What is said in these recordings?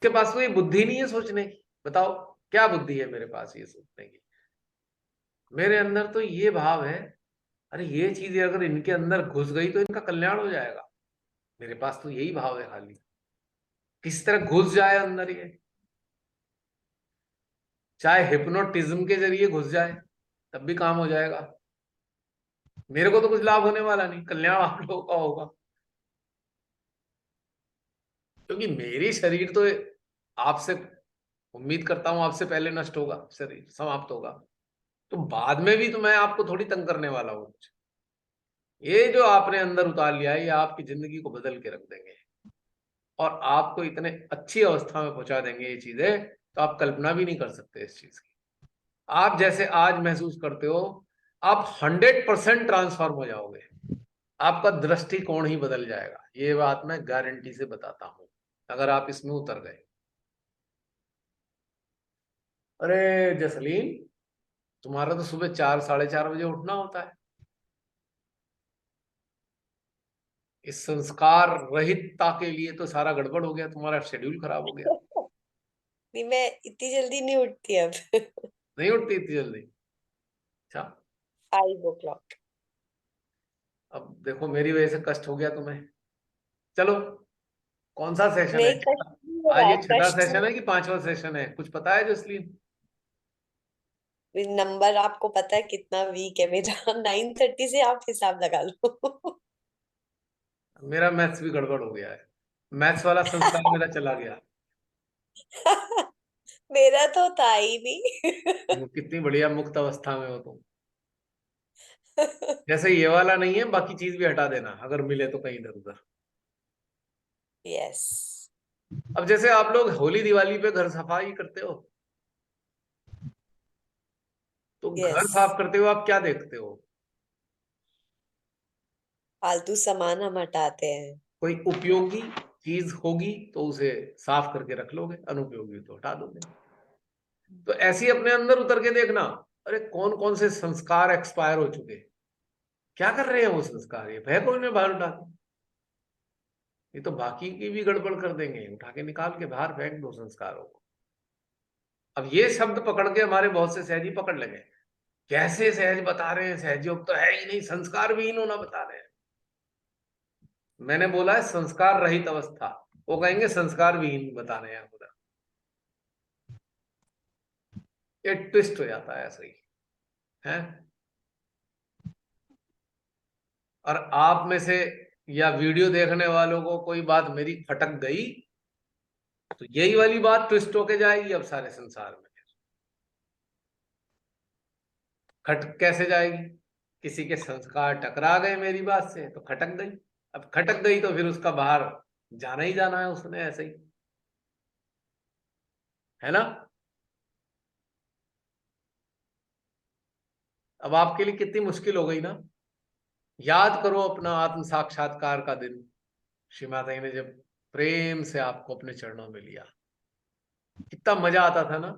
के पास कोई बुद्धि नहीं है सोचने की। बताओ क्या बुद्धि है मेरे पास ये सोचने की? मेरे अंदर तो ये भाव है, अरे ये चीज अगर इनके अंदर घुस गई तो इनका कल्याण हो जाएगा। मेरे पास तो यही भाव है खाली, किस तरह घुस जाए अंदर ये, चाहे हिप्नोटिज्म के जरिए घुस जाए तब भी काम हो जाएगा। मेरे को तो कुछ लाभ होने वाला नहीं, कल्याण आप लोगों का होगा। क्योंकि मेरी शरीर तो आपसे, उम्मीद करता हूं आपसे पहले नष्ट होगा, शरीर समाप्त होगा। तो बाद में भी तो मैं आपको थोड़ी तंग करने वाला हूं। ये जो आपने अंदर उतार लिया है ये आपकी जिंदगी को बदल के रख देंगे और आपको इतने अच्छी अवस्था में पहुंचा देंगे ये चीजें, तो आप कल्पना भी नहीं कर सकते इस चीज की। आप जैसे आज महसूस करते हो, आप 100% ट्रांसफॉर्म हो जाओगे। आपका दृष्टिकोण ही बदल जाएगा, ये बात मैं गारंटी से बताता हूं, अगर आप इसमें उतर गए। अरे जसलीन, तुम्हारा तो सुबह 4 साढ़े 4 बजे उठना होता है। इस संस्कार रहितता के लिए तो सारा गड़बड़ हो गया, तुम्हारा शेड्यूल खराब हो गया। नहीं, मैं इतनी जल्दी नहीं उठती अब। नहीं उठती इतनी जल्दी? अच्छा। 5 o'clock। अब देखो मेरी वजह से कष्ट हो गया तुम्हें। चलो, कौन सा सेशन है? नहीं, कष्ट नहीं हो आज रहा, ये छठा कष्ट सेशन है कि पांचवा सेशन है, कुछ पता है जसलीन? नंबर आपको पता है कितना वीक है मेरा। 9:30 से आप हिसाब लगा लो। मेरा मैथ्स भी गड़बड़ हो गया है, मैथ्स वाला संस्कार मेरा चला गया। मेरा तो था ही नहीं। वो कितनी बढ़िया मुक्त अवस्था में हो तुम। जैसे ये वाला नहीं है, बाकी चीज भी हटा देना अगर मिले तो कहीं इधर उधर। यस। अब जैसे आप लोग होली दिवाली पे घर सफाई करते हो, तो घर यस। साफ करते हो आप क्या देखते हो? फालतू सामान हम हटाते हैं। कोई उपयोगी चीज होगी तो उसे साफ करके रख लोगे, अनुपयोगी तो हटा दोगे। तो ऐसे ही अपने अंदर उतर के देखना, अरे कौन कौन से संस्कार एक्सपायर हो चुके, क्या कर रहे हैं वो संस्कार, ये फेंको इन्हें बाहर उठा के। ये तो बाकी की भी गड़बड़ कर देंगे, उठा के निकाल के बाहर फेंक दो संस्कारों को। अब ये शब्द पकड़ के हमारे बहुत से सहजी पकड़ लेंगे, कैसे सहज बता रहे हैं, सहजयोग तो है ही नहीं, संस्कार विहीन होना बता रहे हैं। मैंने बोला है संस्कार रहित अवस्था, वो कहेंगे संस्कार विहीन बता रहे हैं खुदा। ये ट्विस्ट हो जाता है ऐसे ही है। और आप में से या वीडियो देखने वालों को कोई बात मेरी खटक गई, तो यही वाली बात ट्विस्ट होके जाएगी अब सारे संसार में। खटक कैसे जाएगी? किसी के संस्कार टकरा गए मेरी बात से तो खटक गई। अब खटक गई तो फिर उसका बाहर जाना ही जाना है उसने, ऐसे ही है ना। अब आपके लिए कितनी मुश्किल हो गई ना। याद करो अपना आत्म साक्षात्कार का दिन, श्री माता जी ने जब प्रेम से आपको अपने चरणों में लिया, कितना मजा आता था ना,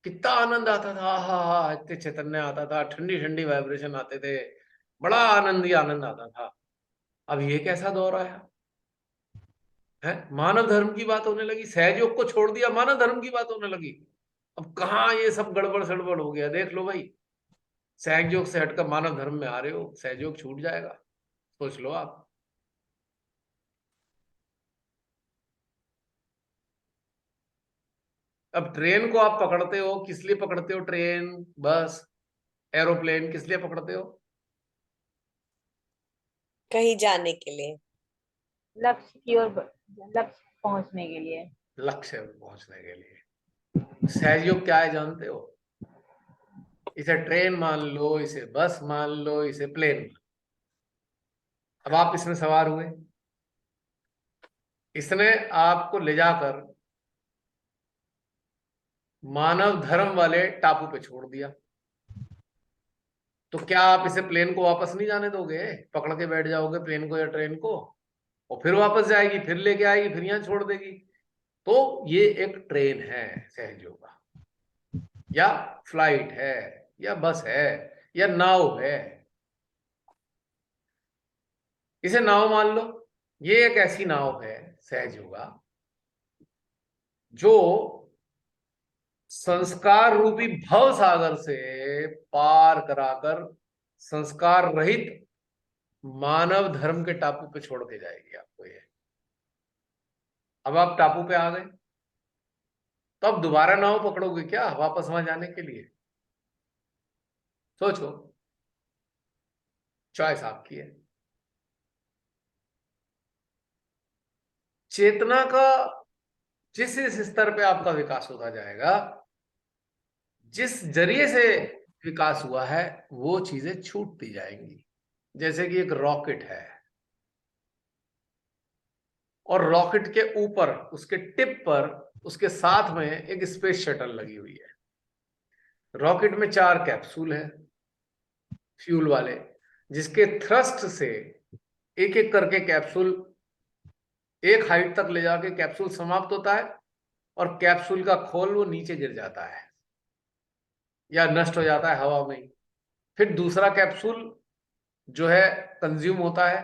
कितना आनंद आता था, हा हा, इतने चैतन्य आता था, ठंडी ठंडी वाइब्रेशन आते थे, बड़ा आनंद ही आनंद आता था। अब ये कैसा दौर आया है, मानव धर्म की बात होने लगी, सहयोग को छोड़ दिया, मानव धर्म की बात होने लगी। अब कहाँ ये सब गड़बड़ सड़बड़ हो गया, देख लो भाई। सहयोग से हटकर मानव धर्म में आ रहे हो, सहयोग छूट जाएगा, सोच लो आप। अब ट्रेन को आप पकड़ते हो, किस लिए पकड़ते हो? ट्रेन, बस, एरोप्लेन किस लिए पकड़ते हो? कहीं जाने के लिए। लक्ष्य की ओर लक्ष्य पहुंचने के लिए। लक्ष्य में पहुंचने के लिए। सहयोग क्या है जानते हो? इसे ट्रेन मान लो, इसे बस मान लो, इसे प्लेन मान लो। अब आप इसमें सवार हुए, इसने आपको ले जाकर मानव धर्म वाले टापू पे छोड़ दिया, तो क्या आप इसे प्लेन को वापस नहीं जाने दोगे? पकड़ के बैठ जाओगे प्लेन को या ट्रेन को, और फिर वापस जाएगी, फिर लेके आएगी, फिर यहां छोड़ देगी। तो ये एक ट्रेन है सहयोगा, या फ्लाइट है, या बस है, या नाव है, इसे नाव मान लो। ये एक ऐसी नाव है सहयोगा, जो संस्कार रूपी भव सागर से पार कराकर संस्कार रहित मानव धर्म के टापू पे छोड़ के जाएगी आपको ये। अब आप टापू पे आ गए, तो अब दोबारा नाव पकड़ोगे क्या वापस वहां जाने के लिए? सोचो, चॉइस आपकी है। चेतना का जिस इस स्तर पे आपका विकास होता जाएगा, जिस जरिए से विकास हुआ है, वो चीजें छूटती जाएंगी। जैसे कि एक रॉकेट है और रॉकेट के ऊपर उसके टिप पर उसके साथ में एक स्पेस शटल लगी हुई है। रॉकेट में 4 कैप्सूल है फ्यूल वाले, जिसके थ्रस्ट से एक एक करके कैप्सूल एक हाइट तक ले जाके कैप्सूल समाप्त होता है और कैप्सूल का खोल वो नीचे गिर जाता है या नष्ट हो जाता है हवा में। फिर दूसरा कैप्सूल जो है कंज्यूम होता है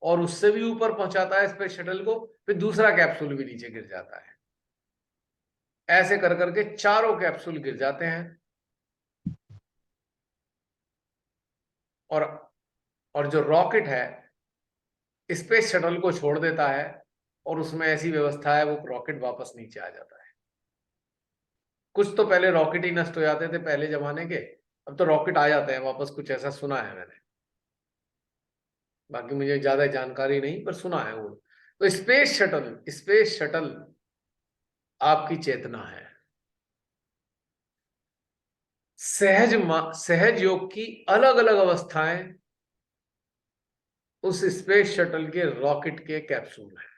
और उससे भी ऊपर पहुंचाता है स्पेस शटल को, फिर दूसरा कैप्सूल भी नीचे गिर जाता है। ऐसे कर करके चारों कैप्सूल गिर जाते हैं और जो रॉकेट है स्पेस शटल को छोड़ देता है और उसमें ऐसी व्यवस्था है वो रॉकेट वापस नीचे आ जाता है। कुछ तो पहले रॉकेट ही नष्ट हो जाते थे पहले जमाने के, अब तो रॉकेट आ जाते हैं वापस, कुछ ऐसा सुना है मैंने, बाकी मुझे ज्यादा जानकारी नहीं, पर सुना है वो। तो स्पेस शटल आपकी चेतना है। सहज योग की अलग अलग अवस्थाएं उस स्पेस शटल के रॉकेट के कैप्सूल है।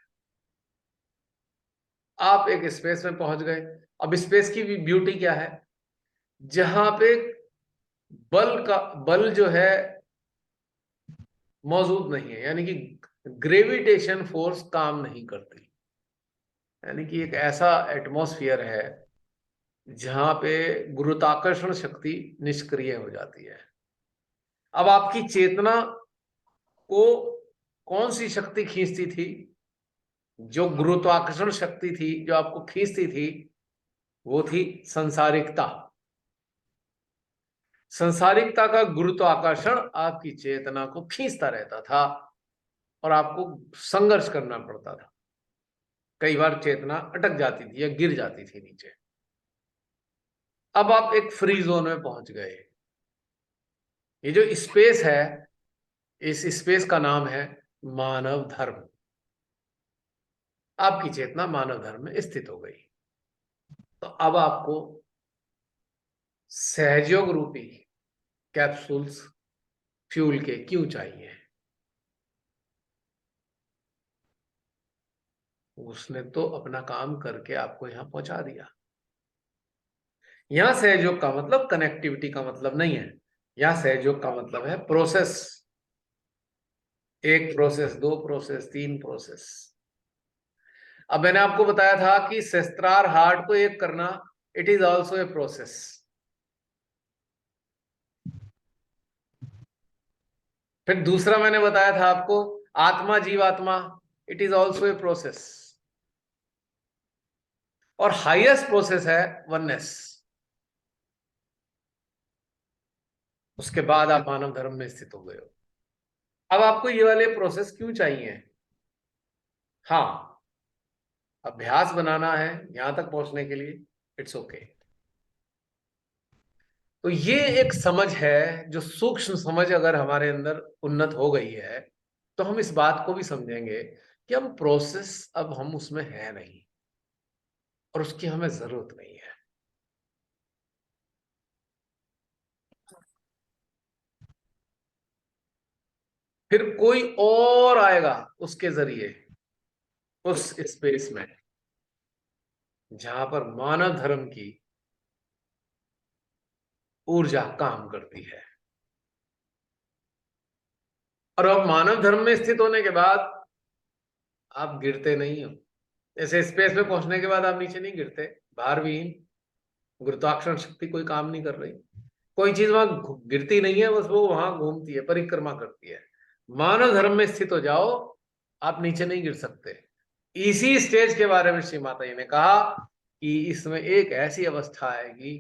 आप एक स्पेस में पहुंच गए। अब स्पेस की भी ब्यूटी क्या है, जहां पे बल जो है मौजूद नहीं है, यानी कि ग्रेविटेशन फोर्स काम नहीं करती, यानी कि एक ऐसा एटमॉस्फेयर है जहां पे गुरुत्वाकर्षण शक्ति निष्क्रिय हो जाती है। अब आपकी चेतना को कौन सी शक्ति खींचती थी? जो गुरुत्वाकर्षण शक्ति थी जो आपको खींचती थी, वो थी संसारिकता। संसारिकता का गुरुत्वाकर्षण आपकी चेतना को खींचता रहता था और आपको संघर्ष करना पड़ता था। कई बार चेतना अटक जाती थी या गिर जाती थी नीचे। अब आप एक फ्री जोन में पहुंच गए। ये जो स्पेस है, इस स्पेस का नाम है मानव धर्म। आपकी चेतना मानव धर्म में स्थित हो गई। तो अब आपको सहयोग रूपी कैप्सूल्स फ्यूल के क्यों चाहिए? उसने तो अपना काम करके आपको यहां पहुंचा दिया। यहां सहयोग का मतलब कनेक्टिविटी का मतलब नहीं है, यहां सहयोग का मतलब है प्रोसेस। 1 process, 2 process, 3 process. अब मैंने आपको बताया था कि सहस्त्रार हार्ट को एक करना, it is also a process. फिर दूसरा मैंने बताया था आपको आत्मा जीवात्मा, it is also a process. और हाईएस्ट प्रोसेस है वननेस। उसके बाद आप मानव धर्म में स्थित हो गए हो। अब आपको ये वाले प्रोसेस क्यों चाहिए? हाँ, अभ्यास बनाना है यहां तक पहुंचने के लिए, इट्स ओके। तो ये एक समझ है, जो सूक्ष्म समझ अगर हमारे अंदर उन्नत हो गई है, तो हम इस बात को भी समझेंगे कि हम प्रोसेस अब हम उसमें है नहीं और उसकी हमें जरूरत नहीं है। फिर कोई और आएगा उसके जरिए उस स्पेस में जहां पर मानव धर्म की ऊर्जा काम करती है। और अब मानव धर्म में स्थित होने के बाद आप गिरते नहीं हो। जैसे स्पेस में पहुंचने के बाद आप नीचे नहीं गिरते, भार विहीन, गुरुत्वाकर्षण शक्ति कोई काम नहीं कर रही, कोई चीज वहां गिरती नहीं है, बस वो वहां घूमती है, परिक्रमा करती है। मानव धर्म में स्थित हो जाओ, आप नीचे नहीं गिर सकते। इसी स्टेज के बारे में श्री माता जी ने कहा कि इसमें एक ऐसी अवस्था आएगी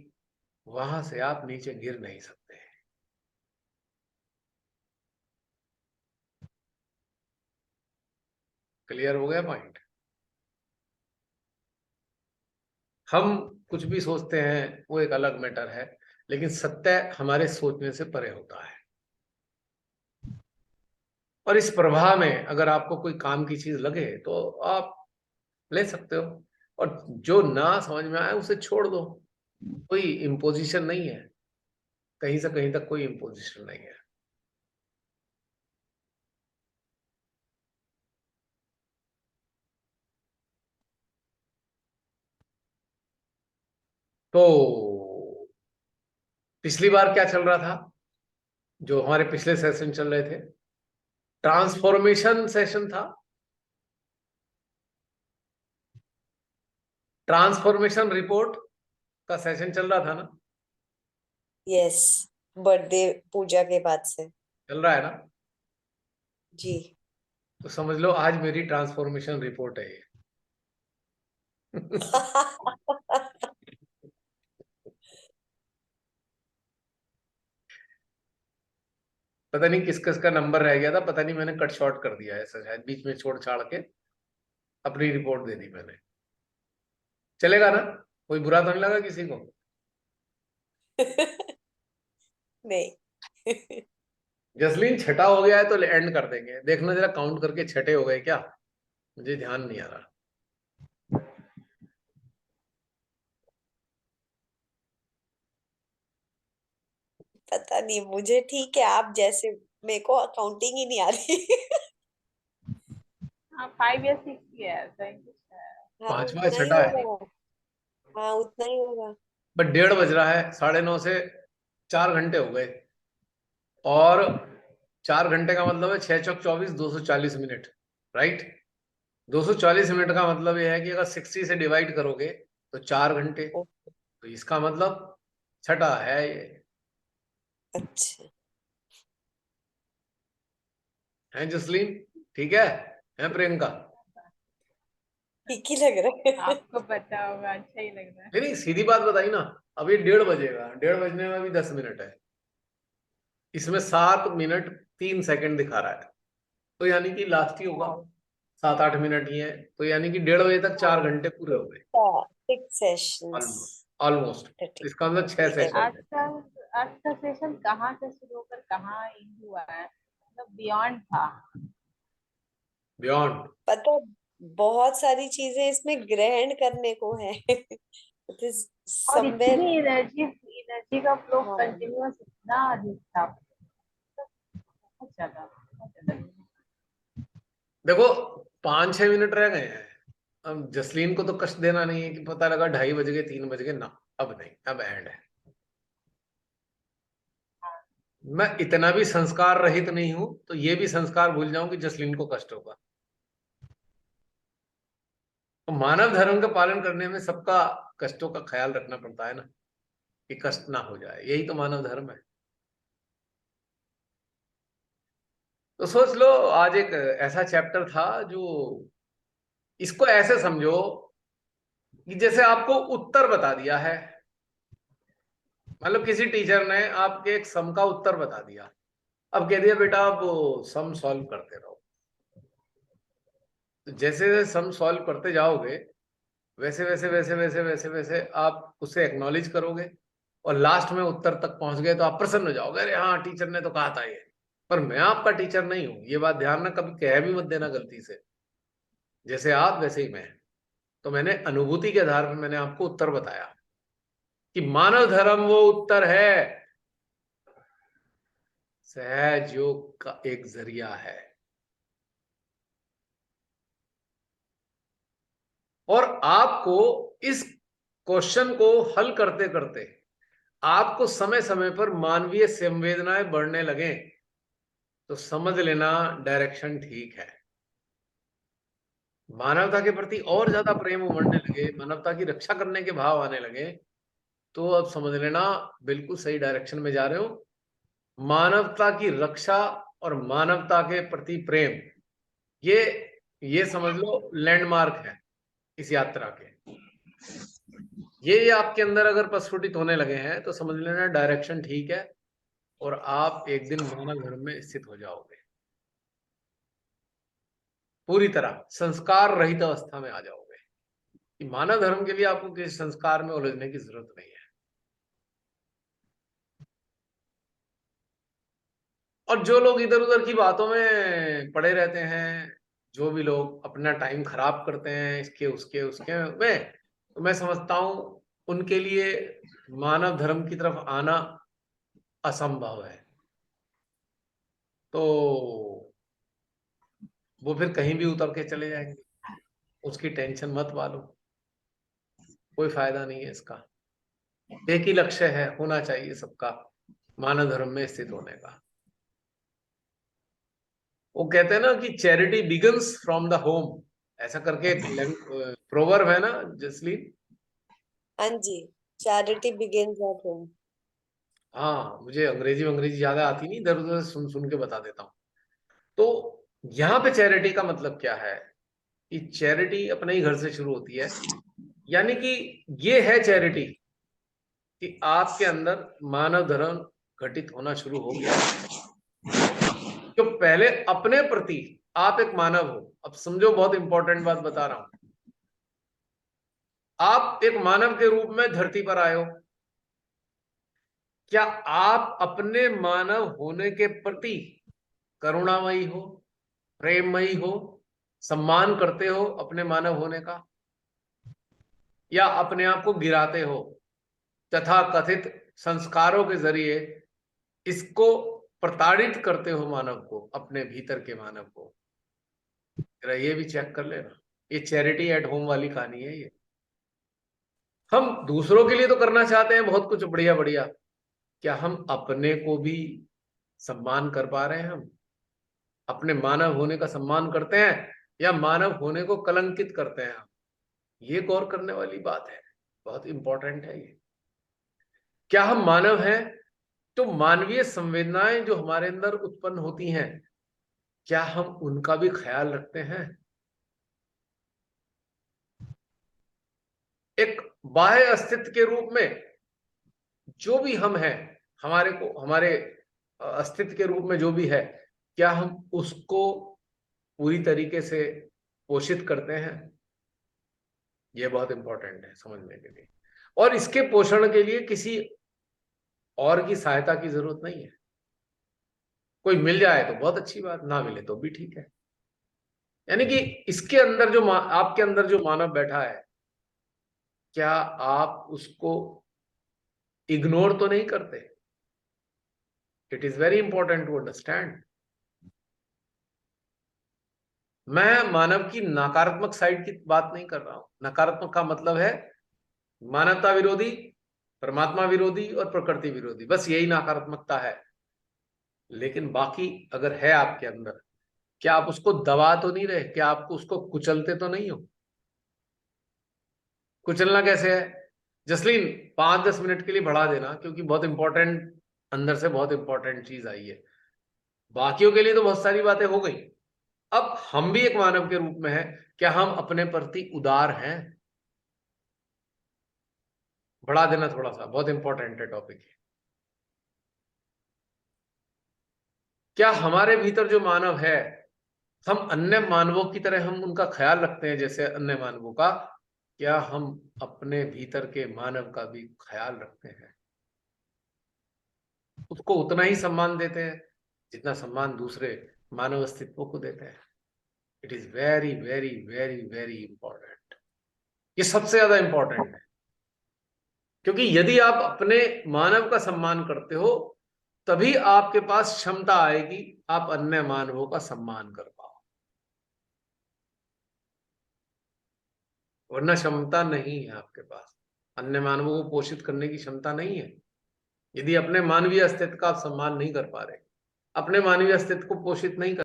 वहां से आप नीचे गिर नहीं सकते। क्लियर हो गया पॉइंट? हम कुछ भी सोचते हैं वो एक अलग मैटर है, लेकिन सत्य हमारे सोचने से परे होता है। और इस प्रवाह में अगर आपको कोई काम की चीज लगे तो आप ले सकते हो, और जो ना समझ में आए उसे छोड़ दो। कोई इम्पोजिशन नहीं है, कहीं से कहीं तक कोई इम्पोजिशन नहीं है। तो पिछली बार क्या चल रहा था, जो हमारे पिछले सेशन चल रहे थे, ट्रांसफॉर्मेशन सेशन था। ट्रांसफॉर्मेशन रिपोर्ट का सेशन चल रहा था ना? यस, बर्थडे पूजा के बाद से। चल रहा है ना? जी। तो समझ लो आज मेरी ट्रांसफॉर्मेशन रिपोर्ट है ये। पता नहीं किस किस का नंबर रह गया था, पता नहीं, मैंने कट शॉर्ट कर दिया ऐसा, शायद बीच में छोड़ छाड़ के अपनी रिपोर्ट दे दी मैंने। चलेगा ना? कोई बुरा तो नहीं लगा किसी को? नहीं। जसलीन छठा हो गया है तो एंड कर देंगे, देखना जरा काउंट करके छठे हो गए क्या, मुझे ध्यान नहीं आ रहा। पता नहीं, मुझे ठीक है, आप जैसे, मेरे को अकाउंटिंग ही नहीं आ रही। हाँ 5 या 6 ही है, ऐसा ही कुछ है। हाँ, पांचवा है, उतना ही छठा है? होगा। हाँ, उतना ही होगा। बट 1:30 बज रहा है, 9:30 से 4 घंटे हो गए, और 4 घंटे का मतलब है 6 चौक 24, 240 मिनट, राइट? 240 मिनट का मतलब यह है कि अगर 60 से डिवाइड करोगे तो 4 घंटे, ओ, तो इसका मतलब छठा है ये। अच्छा। है जसलीन? ठीक है प्रियंका? ठीक ही लग रहा है। आपको पता होगा, अच्छा ही लग रहा है। नहीं नहीं, सीधी बात बताई ना। अब ये 1:30 बजेगा, 1:30 बजने में भी 10 मिनट है, इसमें 7 मिनट 3 सेकंड दिखा रहा है, तो यानी कि लास्ट ही होगा। 7-8 मिनट ही है, तो यानी कि 1:30 बजे तक 4 घंटे पूरे हो गए। 6 सेशंस। ऑलमोस्ट ऑलमोस्ट इसका मतलब 6 सेशन आज है। का आज का सेशन कहाँ से शुरू होकर कहाँ एंड हुआ है, मतलब बियॉन्ड था। बियॉन्ड। पता है, बहुत सारी चीजें इसमें ग्रहण करने को है। इट इज और समवेयर। इतनी एनर्जी का फ्लो हाँ, कंटिन्यूअस इतना अधिक था, बहुत ज्यादा। देखो 5-6 मिनट रह गए हैं, अब जसलीन को तो कष्ट देना नहीं है कि पता लगा 2:30 बज गए 3 बज गए ना, अब नहीं, अब एंड है। मैं इतना भी संस्कार रहित नहीं हूं तो ये भी संस्कार भूल जाऊं कि जसलीन को कष्ट होगा। तो मानव धर्म का पालन करने में सबका कष्टों का ख्याल रखना पड़ता है ना, कि कष्ट ना हो जाए, यही तो मानव धर्म है। तो सोच लो, आज एक ऐसा चैप्टर था जो, इसको ऐसे समझो कि जैसे आपको उत्तर बता दिया है, मतलब किसी टीचर ने आपके एक सम का उत्तर बता दिया, अब कह दिया बेटा आप सम सॉल्व करते रहो। तो जैसे जैसे सम सॉल्व करते जाओगे वैसे वैसे वैसे वैसे वैसे वैसे आप उसे एक्नॉलेज करोगे, और लास्ट में उत्तर तक पहुंच गए तो आप प्रसन्न हो जाओगे, अरे हाँ टीचर ने तो कहा था ये। पर मैं आपका टीचर नहीं हूं, ये बात ध्यान में कभी कह भी मत देना गलती से। जैसे आप वैसे ही मैं। तो मैंने अनुभूति के आधार पर मैंने आपको उत्तर बताया कि मानव धर्म वो उत्तर है, सहज योग का एक जरिया है। और आपको इस क्वेश्चन को हल करते करते आपको समय समय पर मानवीय संवेदनाएं बढ़ने लगे तो समझ लेना डायरेक्शन ठीक है। मानवता के प्रति और ज्यादा प्रेम उमड़ने लगे, मानवता की रक्षा करने के भाव आने लगे, तो अब समझ लेना बिल्कुल सही डायरेक्शन में जा रहे हो। मानवता की रक्षा और मानवता के प्रति प्रेम, ये ये समझ लो लैंडमार्क है इस यात्रा के। ये आपके अंदर अगर प्रस्फुटित होने लगे हैं तो समझ लेना डायरेक्शन ठीक है, और आप एक दिन मानव धर्म में स्थित हो जाओगे, पूरी तरह संस्कार रहित अवस्था में आ जाओगे कि मानव धर्म के लिए आपको किसी संस्कार में उलझने की जरूरत नहीं है। और जो लोग इधर उधर की बातों में पड़े रहते हैं, जो भी लोग अपना टाइम खराब करते हैं इसके उसके उसके में, तो मैं समझता हूं उनके लिए मानव धर्म की तरफ आना असंभव है। तो वो फिर कहीं भी उतर के चले जाएंगे, उसकी टेंशन मत वालो, कोई फायदा नहीं है इसका। एक ही लक्ष्य है, होना चाहिए सबका, मानव धर्म में स्थित होने का। वो कहते हैं ना कि charity begins from the home, ऐसा करके एक प्रोवर्ब है ना जसलीन। हाँ जी, चैरिटी बिगिंस एट होम। हाँ, मुझे अंग्रेजी ज्यादा आती नहीं, इधर उधर सुन सुन के बता देता हूँ। तो यहाँ पे चैरिटी का मतलब क्या है कि चैरिटी अपने ही घर से शुरू होती है। यानी कि ये है चैरिटी कि आपके अंदर मानव धर्म घटित होना शुरू हो गया है। जो पहले अपने प्रति आप एक मानव हो, अब समझो बहुत इंपॉर्टेंट बात बता रहा हूं, आप एक मानव के रूप में धरती पर आए हो, क्या आप अपने मानव होने के प्रति करुणामयी हो, प्रेममयी हो, सम्मान करते हो अपने मानव होने का, या अपने आप को गिराते हो तथा कथित संस्कारों के जरिए इसको प्रताड़ित करते हो मानव को, अपने भीतर के मानव को? जरा ये भी चेक कर लेना। ये चैरिटी एट होम वाली कहानी है ये। हम दूसरों के लिए तो करना चाहते हैं बहुत कुछ बढ़िया बढ़िया, क्या हम अपने को भी सम्मान कर पा रहे हैं? हम अपने मानव होने का सम्मान करते हैं या मानव होने को कलंकित करते हैं हम? ये गौर करने वाली बात है, बहुत इंपॉर्टेंट है ये। क्या हम मानव हैं तो मानवीय संवेदनाएं जो हमारे अंदर उत्पन्न होती हैं, क्या हम उनका भी ख्याल रखते हैं? एक बाह्य अस्तित्व के रूप में जो भी हम हैं, हमारे को हमारे अस्तित्व के रूप में जो भी है, क्या हम उसको पूरी तरीके से पोषित करते हैं? यह बहुत इंपॉर्टेंट है समझने के लिए। और इसके पोषण के लिए किसी और की सहायता की जरूरत नहीं है। कोई मिल जाए तो बहुत अच्छी बात, ना मिले तो भी ठीक है। यानी कि इसके अंदर जो आपके अंदर जो मानव बैठा है, क्या आप उसको इग्नोर तो नहीं करते? It is very important to understand. मैं मानव की नकारात्मक साइड की बात नहीं कर रहा हूं। नकारात्मक का मतलब है मानवता विरोधी, परमात्मा विरोधी और प्रकृति विरोधी, बस यही नकारात्मकता है। लेकिन बाकी अगर है आपके अंदर, क्या आप उसको दबा तो नहीं रहे? क्या आप उसको कुचलते तो नहीं हो? कुचलना कैसे है? जसलीन, 5-10 मिनट के लिए बढ़ा देना, क्योंकि बहुत इंपॉर्टेंट, अंदर से बहुत इंपॉर्टेंट चीज आई है। बाकियों के लिए तो बहुत सारी बातें हो गई, अब हम भी एक मानव के रूप में हैं, क्या हम अपने प्रति उदार हैं? बढ़ा देना थोड़ा सा, बहुत इंपॉर्टेंट है टॉपिक है। क्या हमारे भीतर जो मानव है, हम अन्य मानवों की तरह हम उनका ख्याल रखते हैं जैसे अन्य मानवों का? क्या हम अपने भीतर के मानव का भी ख्याल रखते हैं? उसको उतना ही सम्मान देते हैं जितना सम्मान दूसरे मानव अस्तित्व को देते हैं? It is very very very very important. ये सबसे ज्यादा इंपॉर्टेंट है, क्योंकि यदि आप अपने मानव का सम्मान करते हो, तभी आपके पास क्षमता आएगी आप अन्य मानवों का सम्मान कर पाओ, वरना क्षमता नहीं है आपके पास। अन्य मानवों को पोषित करने की क्षमता नहीं है यदि अपने मानवीय अस्तित्व का आप सम्मान नहीं कर पा रहे, अपने मानवीय अस्तित्व को पोषित नहीं कर।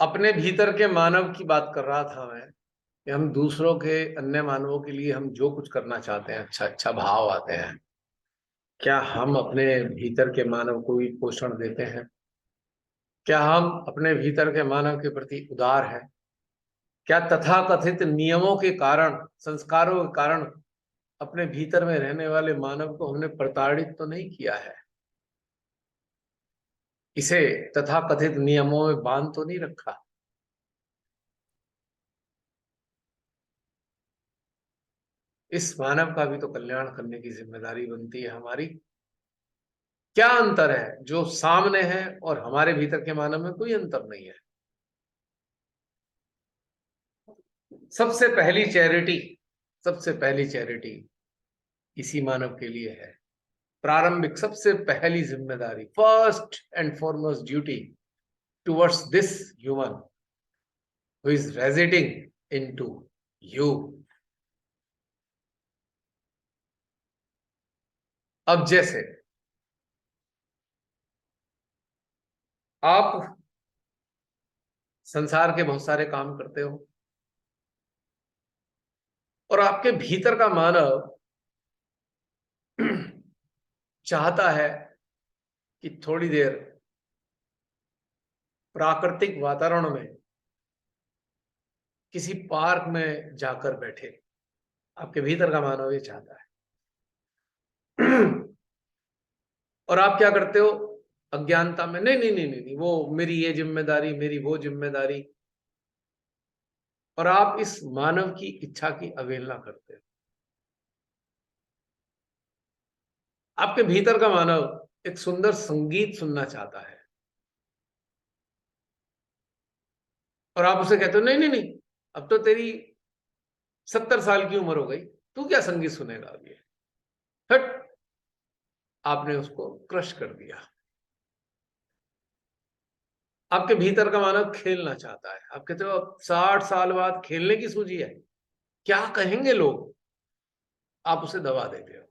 अपने भीतर के मानव की बात कर रहा था मैं कि हम दूसरों के, अन्य मानवों के लिए हम जो कुछ करना चाहते हैं, अच्छा अच्छा भाव आते हैं, क्या हम अपने भीतर के मानव को भी पोषण देते हैं? क्या हम अपने भीतर के मानव के प्रति उदार हैं? क्या तथाकथित नियमों के कारण, संस्कारों के कारण अपने भीतर में रहने वाले मानव को हमने प्रताड़ित तो नहीं किया है? इसे तथाकथित नियमों में बांध तो नहीं रखा? इस मानव का भी तो कल्याण करने की जिम्मेदारी बनती है हमारी। क्या अंतर है जो सामने है और हमारे भीतर के मानव में? कोई अंतर नहीं है। सबसे पहली चैरिटी, सबसे पहली चैरिटी इसी मानव के लिए है। प्रारंभिक सबसे पहली जिम्मेदारी, first and foremost duty towards this human who is residing into you. अब जैसे आप संसार के बहुत सारे काम करते हो और आपके भीतर का मानव चाहता है कि थोड़ी देर प्राकृतिक वातावरण में किसी पार्क में जाकर बैठे। आपके भीतर का मानव ये चाहता है। और आप क्या करते हो? अज्ञानता में, नहीं नहीं नहीं नहीं नहीं, वो मेरी ये जिम्मेदारी, मेरी वो जिम्मेदारी, और आप इस मानव की इच्छा की अवहेलना करते हो। आपके भीतर का मानव एक सुंदर संगीत सुनना चाहता है और आप उसे कहते हो नहीं नहीं नहीं, अब तो तेरी 70 साल की उम्र हो गई, तू क्या संगीत सुनेगा अभी? हट! आपने उसको क्रश कर दिया। आपके भीतर का मानव खेलना चाहता है। आप कहते हो अब 60 साल बाद खेलने की सूझी है, क्या कहेंगे लोग? आप उसे दबा देते हो।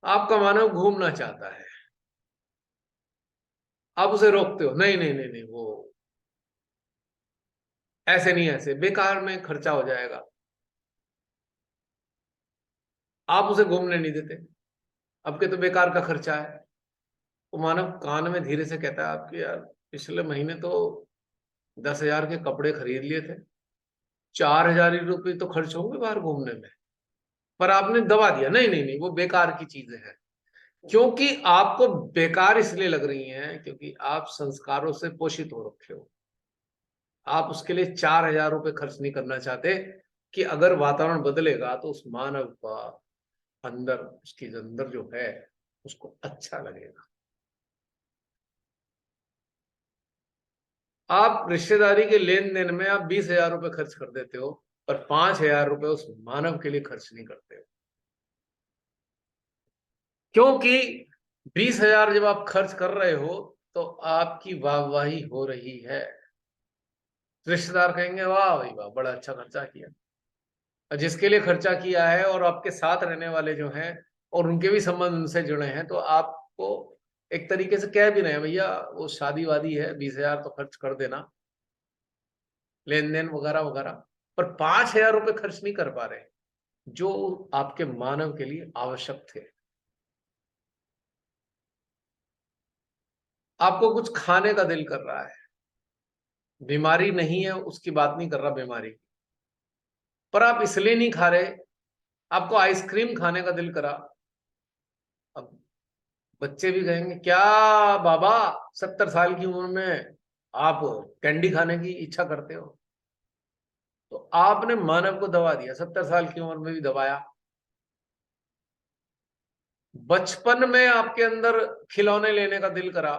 आपका मानव घूमना चाहता है, आप उसे रोकते हो, नहीं नहीं नहीं नहीं, वो ऐसे नहीं, ऐसे बेकार में खर्चा हो जाएगा। आप उसे घूमने नहीं देते, अब के तो बेकार का खर्चा है। वो मानव कान में धीरे से कहता है आपके, यार पिछले महीने तो 10,000 के कपड़े खरीद लिए थे, 4,000 रुपये तो खर्च होंगे बाहर घूमने में। पर आपने दबा दिया, नहीं नहीं नहीं, वो बेकार की चीजें हैं। क्योंकि आपको बेकार इसलिए लग रही हैं क्योंकि आप संस्कारों से पोषित हो रखे हो। आप उसके लिए 4,000 रुपये खर्च नहीं करना चाहते कि अगर वातावरण बदलेगा तो उस मानव का अंदर, उसके अंदर जो है उसको अच्छा लगेगा। आप रिश्तेदारी के लेन देन में आप 20,000 रुपये खर्च कर देते हो, पर 5,000 रुपये उस मानव के लिए खर्च नहीं करते हो। क्योंकि 20,000 जब आप खर्च कर रहे हो तो आपकी वाहवाही हो रही है। रिश्तेदार कहेंगे वाह भाई वाह, बड़ा अच्छा खर्चा किया। और जिसके लिए खर्चा किया है और आपके साथ रहने वाले जो हैं और उनके भी संबंध उनसे जुड़े हैं, तो आपको एक तरीके से कह भी रहे हैं भैया वो शादी वादी है, 20,000 तो खर्च कर देना, लेन देन वगैरह वगैरह। पर 5,000 रुपये खर्च नहीं कर पा रहे जो आपके मानव के लिए आवश्यक थे। आपको कुछ खाने का दिल कर रहा है, बीमारी नहीं है उसकी बात नहीं कर रहा, बीमारी, पर आप इसलिए नहीं खा रहे, आपको आइसक्रीम खाने का दिल करा। अब बच्चे भी कहेंगे क्या बाबा, 70 साल की उम्र में आप कैंडी खाने की इच्छा करते हो? तो आपने मानव को दबा दिया, 70 साल की उम्र में भी दबाया। बचपन में आपके अंदर खिलौने लेने का दिल करा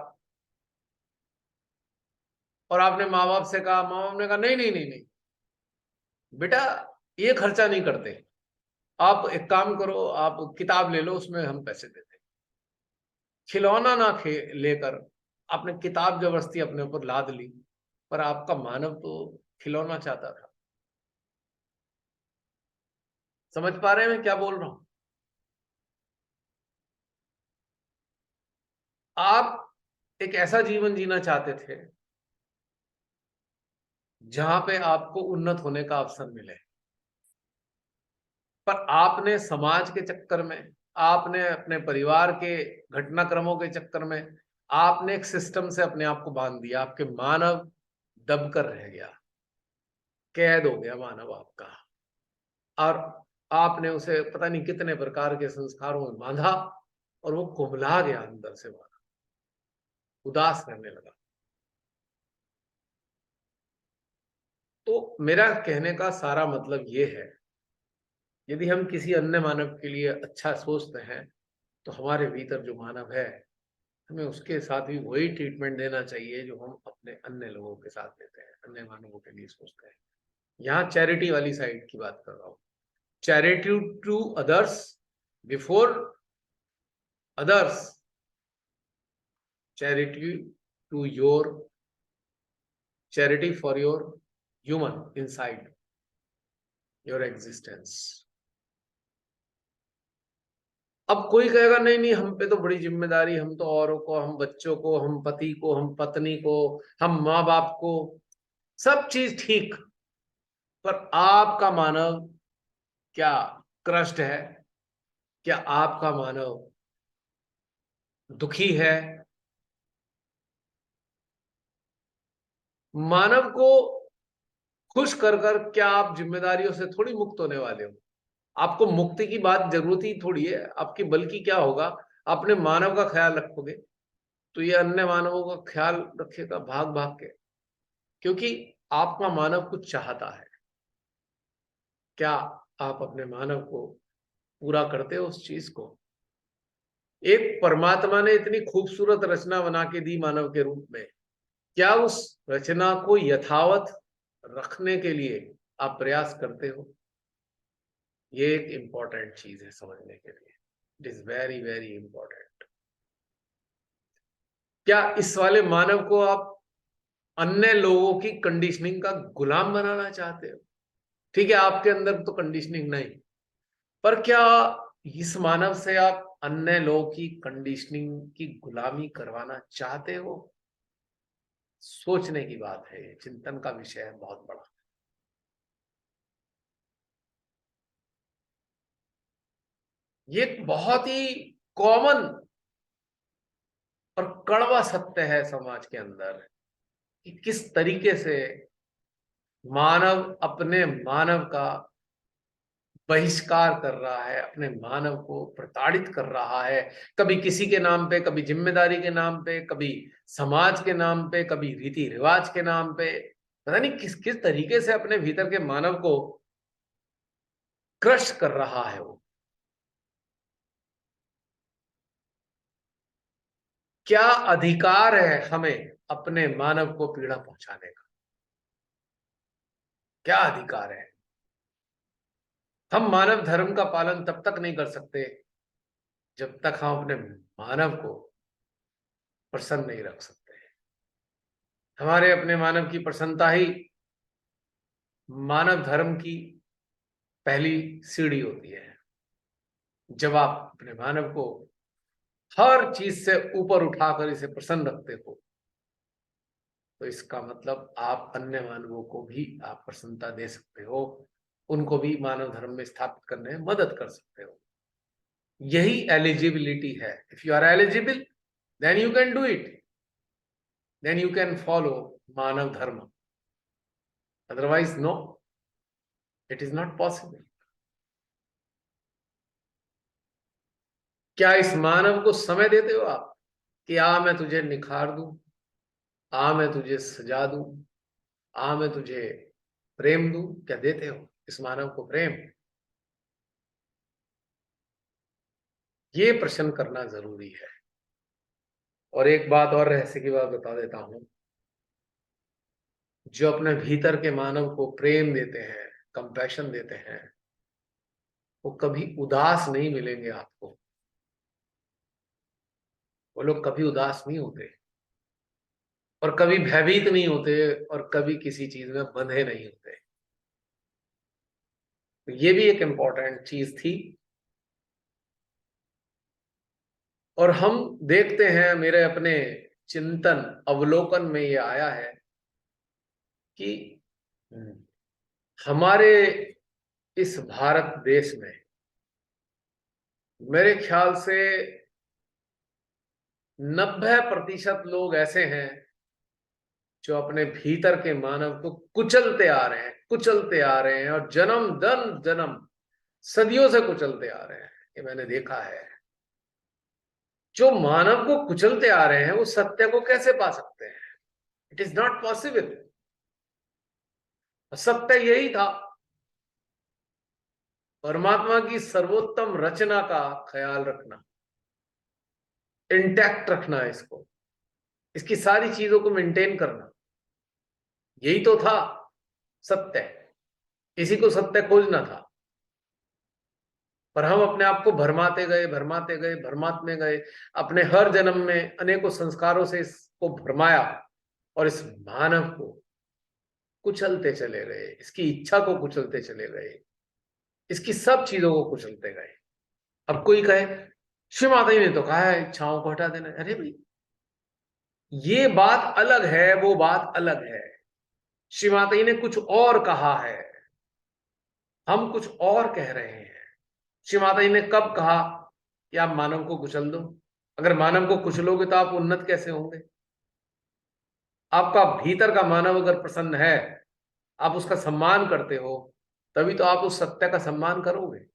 और आपने माँ बाप से कहा, माँ बाप ने कहा नहीं नहीं नहीं नहीं बेटा, ये खर्चा नहीं करते, आप एक काम करो, आप किताब ले लो, उसमें हम पैसे देते हैं। खिलौना ना लेकर आपने किताब जबरदस्ती अपने ऊपर लाद ली, पर आपका मानव तो खिलौना चाहता था। समझ पा रहे हैं मैं क्या बोल रहा हूं? आप एक ऐसा जीवन जीना चाहते थे जहां पे आपको उन्नत होने का अवसर मिले, पर आपने समाज के चक्कर में, आपने अपने परिवार के घटनाक्रमों के चक्कर में, आपने एक सिस्टम से अपने आप को बांध दिया। आपके मानव दबकर रह गया, कैद हो गया मानव आपका, और आपने उसे पता नहीं कितने प्रकार के संस्कारों में बांधा और वो कुम्हला गया अंदर से, मानव उदास रहने लगा। तो मेरा कहने का सारा मतलब ये है, यदि हम किसी अन्य मानव के लिए अच्छा सोचते हैं तो हमारे भीतर जो मानव है, हमें उसके साथ भी वही ट्रीटमेंट देना चाहिए जो हम अपने अन्य लोगों के साथ देते हैं, अन्य मानवों के लिए सोचते हैं। यहाँ चैरिटी वाली साइड की बात कर रहा हूं। Charity to others before others, charity to your, charity for your human inside your existence. अब कोई कहेगा नहीं नहीं, हम पे तो बड़ी जिम्मेदारी, हम तो औरों को, हम बच्चों को, हम पति को, हम पत्नी को, हम माँ बाप को, सब चीज ठीक, पर आपका मानव क्या क्रस्ट है? क्या आपका मानव दुखी है? मानव को खुश कर कर क्या आप जिम्मेदारियों से थोड़ी मुक्त होने वाले हो? आपको मुक्ति की बात जरूरत ही थोड़ी है आपकी, बल्कि क्या होगा, अपने मानव का ख्याल रखोगे तो ये अन्य मानवों का ख्याल रखेगा भाग भाग के, क्योंकि आपका मानव कुछ चाहता है। क्या आप अपने मानव को पूरा करते हो उस चीज को? एक परमात्मा ने इतनी खूबसूरत रचना बना के दी मानव के रूप में, क्या उस रचना को यथावत रखने के लिए आप प्रयास करते हो? ये एक इंपॉर्टेंट चीज है समझने के लिए। It is very very important. क्या इस वाले मानव को आप अन्य लोगों की कंडीशनिंग का गुलाम बनाना चाहते हो? ठीक है, आपके अंदर तो कंडीशनिंग नहीं, पर क्या इस मानव से आप अन्य लोगों की कंडीशनिंग की गुलामी करवाना चाहते हो? सोचने की बात है, चिंतन का विषय है बहुत बड़ा। ये एक बहुत ही कॉमन और कड़वा सत्य है समाज के अंदर कि किस तरीके से मानव अपने मानव का बहिष्कार कर रहा है, अपने मानव को प्रताड़ित कर रहा है, कभी किसी के नाम पे, कभी जिम्मेदारी के नाम पे, कभी समाज के नाम पे, कभी रीति रिवाज के नाम पे। पता नहीं किस किस तरीके से अपने भीतर के मानव को क्रश कर रहा है वो। क्या अधिकार है हमें अपने मानव को पीड़ा पहुंचाने का? क्या अधिकार है? हम मानव धर्म का पालन तब तक नहीं कर सकते जब तक हम अपने मानव को प्रसन्न नहीं रख सकते। हमारे अपने मानव की प्रसन्नता ही मानव धर्म की पहली सीढ़ी होती है। जब आप अपने मानव को हर चीज से ऊपर उठाकर इसे प्रसन्न रखते हो, तो इसका मतलब आप अन्य मानवों को भी आप प्रसन्नता दे सकते हो, उनको भी मानव धर्म में स्थापित करने में मदद कर सकते हो। यही एलिजिबिलिटी है। If you are eligible, then you can do it, then you can follow मानव धर्म, otherwise no, it is not possible. क्या इस मानव को समय देते हो आप कि आ मैं तुझे निखार दूं, आ मैं तुझे सजा दूं, आ मैं तुझे प्रेम दूं? क्या देते हो इस मानव को प्रेम? ये प्रश्न करना जरूरी है। और एक बात और रहस्य की बात बता देता हूं, जो अपने भीतर के मानव को प्रेम देते हैं, कंपैशन देते हैं, वो कभी उदास नहीं मिलेंगे आपको। वो लोग कभी उदास नहीं होते, और कभी भयभीत नहीं होते, और कभी किसी चीज में बंधे नहीं होते। तो ये भी एक इंपॉर्टेंट चीज थी। और हम देखते हैं, मेरे अपने चिंतन अवलोकन में ये आया है कि हमारे इस भारत देश में मेरे ख्याल से 90% लोग ऐसे हैं जो अपने भीतर के मानव को कुचलते आ रहे हैं, कुचलते आ रहे हैं, और जन्म दर जन्म सदियों से कुचलते आ रहे हैं। ये मैंने देखा है। जो मानव को कुचलते आ रहे हैं वो सत्य को कैसे पा सकते हैं? It is not possible. सत्य यही था, परमात्मा की सर्वोत्तम रचना का ख्याल रखना, इंटैक्ट रखना, इसको, इसकी सारी चीजों को मेंटेन करना, यही तो था सत्य। इसी को सत्य खोजना था। पर हम अपने आप को भरमाते गए, भरमाते गए, भरमाते गए, अपने हर जन्म में अनेकों संस्कारों से इसको भरमाया और इस मानव को कुचलते चले गए, इसकी इच्छा को कुचलते चले गए, इसकी सब चीजों को कुचलते गए। अब कोई कहे शिव माता जी ने तो कहा है इच्छाओं को हटा देना। अरे भाई, ये बात अलग है, वो बात अलग है। शिव माता जी ने कुछ और कहा है, हम कुछ और कह रहे हैं। शिव माता जी ने कब कहा कि आप मानव को कुचल दो? अगर मानव को कुचलोगे तो आप उन्नत कैसे होंगे? आपका भीतर का मानव अगर प्रसन्न है, आप उसका सम्मान करते हो, तभी तो आप उस सत्य का सम्मान करोगे।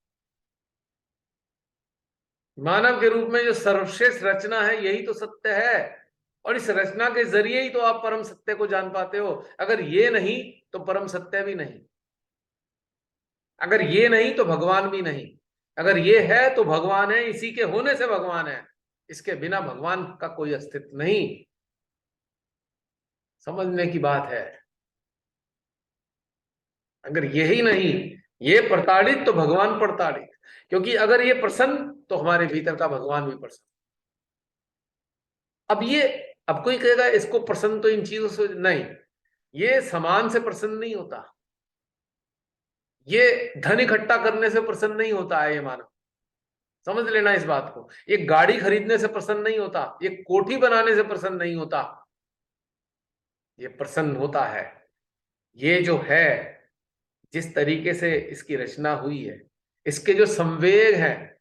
मानव के रूप में जो सर्वश्रेष्ठ रचना है यही तो सत्य है, और इस रचना के जरिए ही तो आप परम सत्य को जान पाते हो। अगर ये नहीं तो परम सत्य भी नहीं, अगर ये नहीं तो भगवान भी नहीं, अगर ये है तो भगवान है, इसी के होने से भगवान है, इसके बिना भगवान का कोई अस्तित्व नहीं। समझने की बात है। अगर यही नहीं, ये प्रताड़ित तो भगवान प्रताड़ित, क्योंकि अगर ये प्रसन्न तो हमारे भीतर का भगवान भी प्रसन्न। अब कोई कहेगा इसको प्रसन्न तो इन चीजों से नहीं, ये समान से प्रसन्न नहीं होता, ये धन इकट्ठा करने से प्रसन्न नहीं होता है ये मानव। समझ लेना इस बात को। ये गाड़ी खरीदने से प्रसन्न नहीं होता, ये कोठी बनाने से प्रसन्न नहीं होता। ये प्रसन्न होता है ये जो है, जिस तरीके से इसकी रचना हुई है, इसके जो संवेग हैं,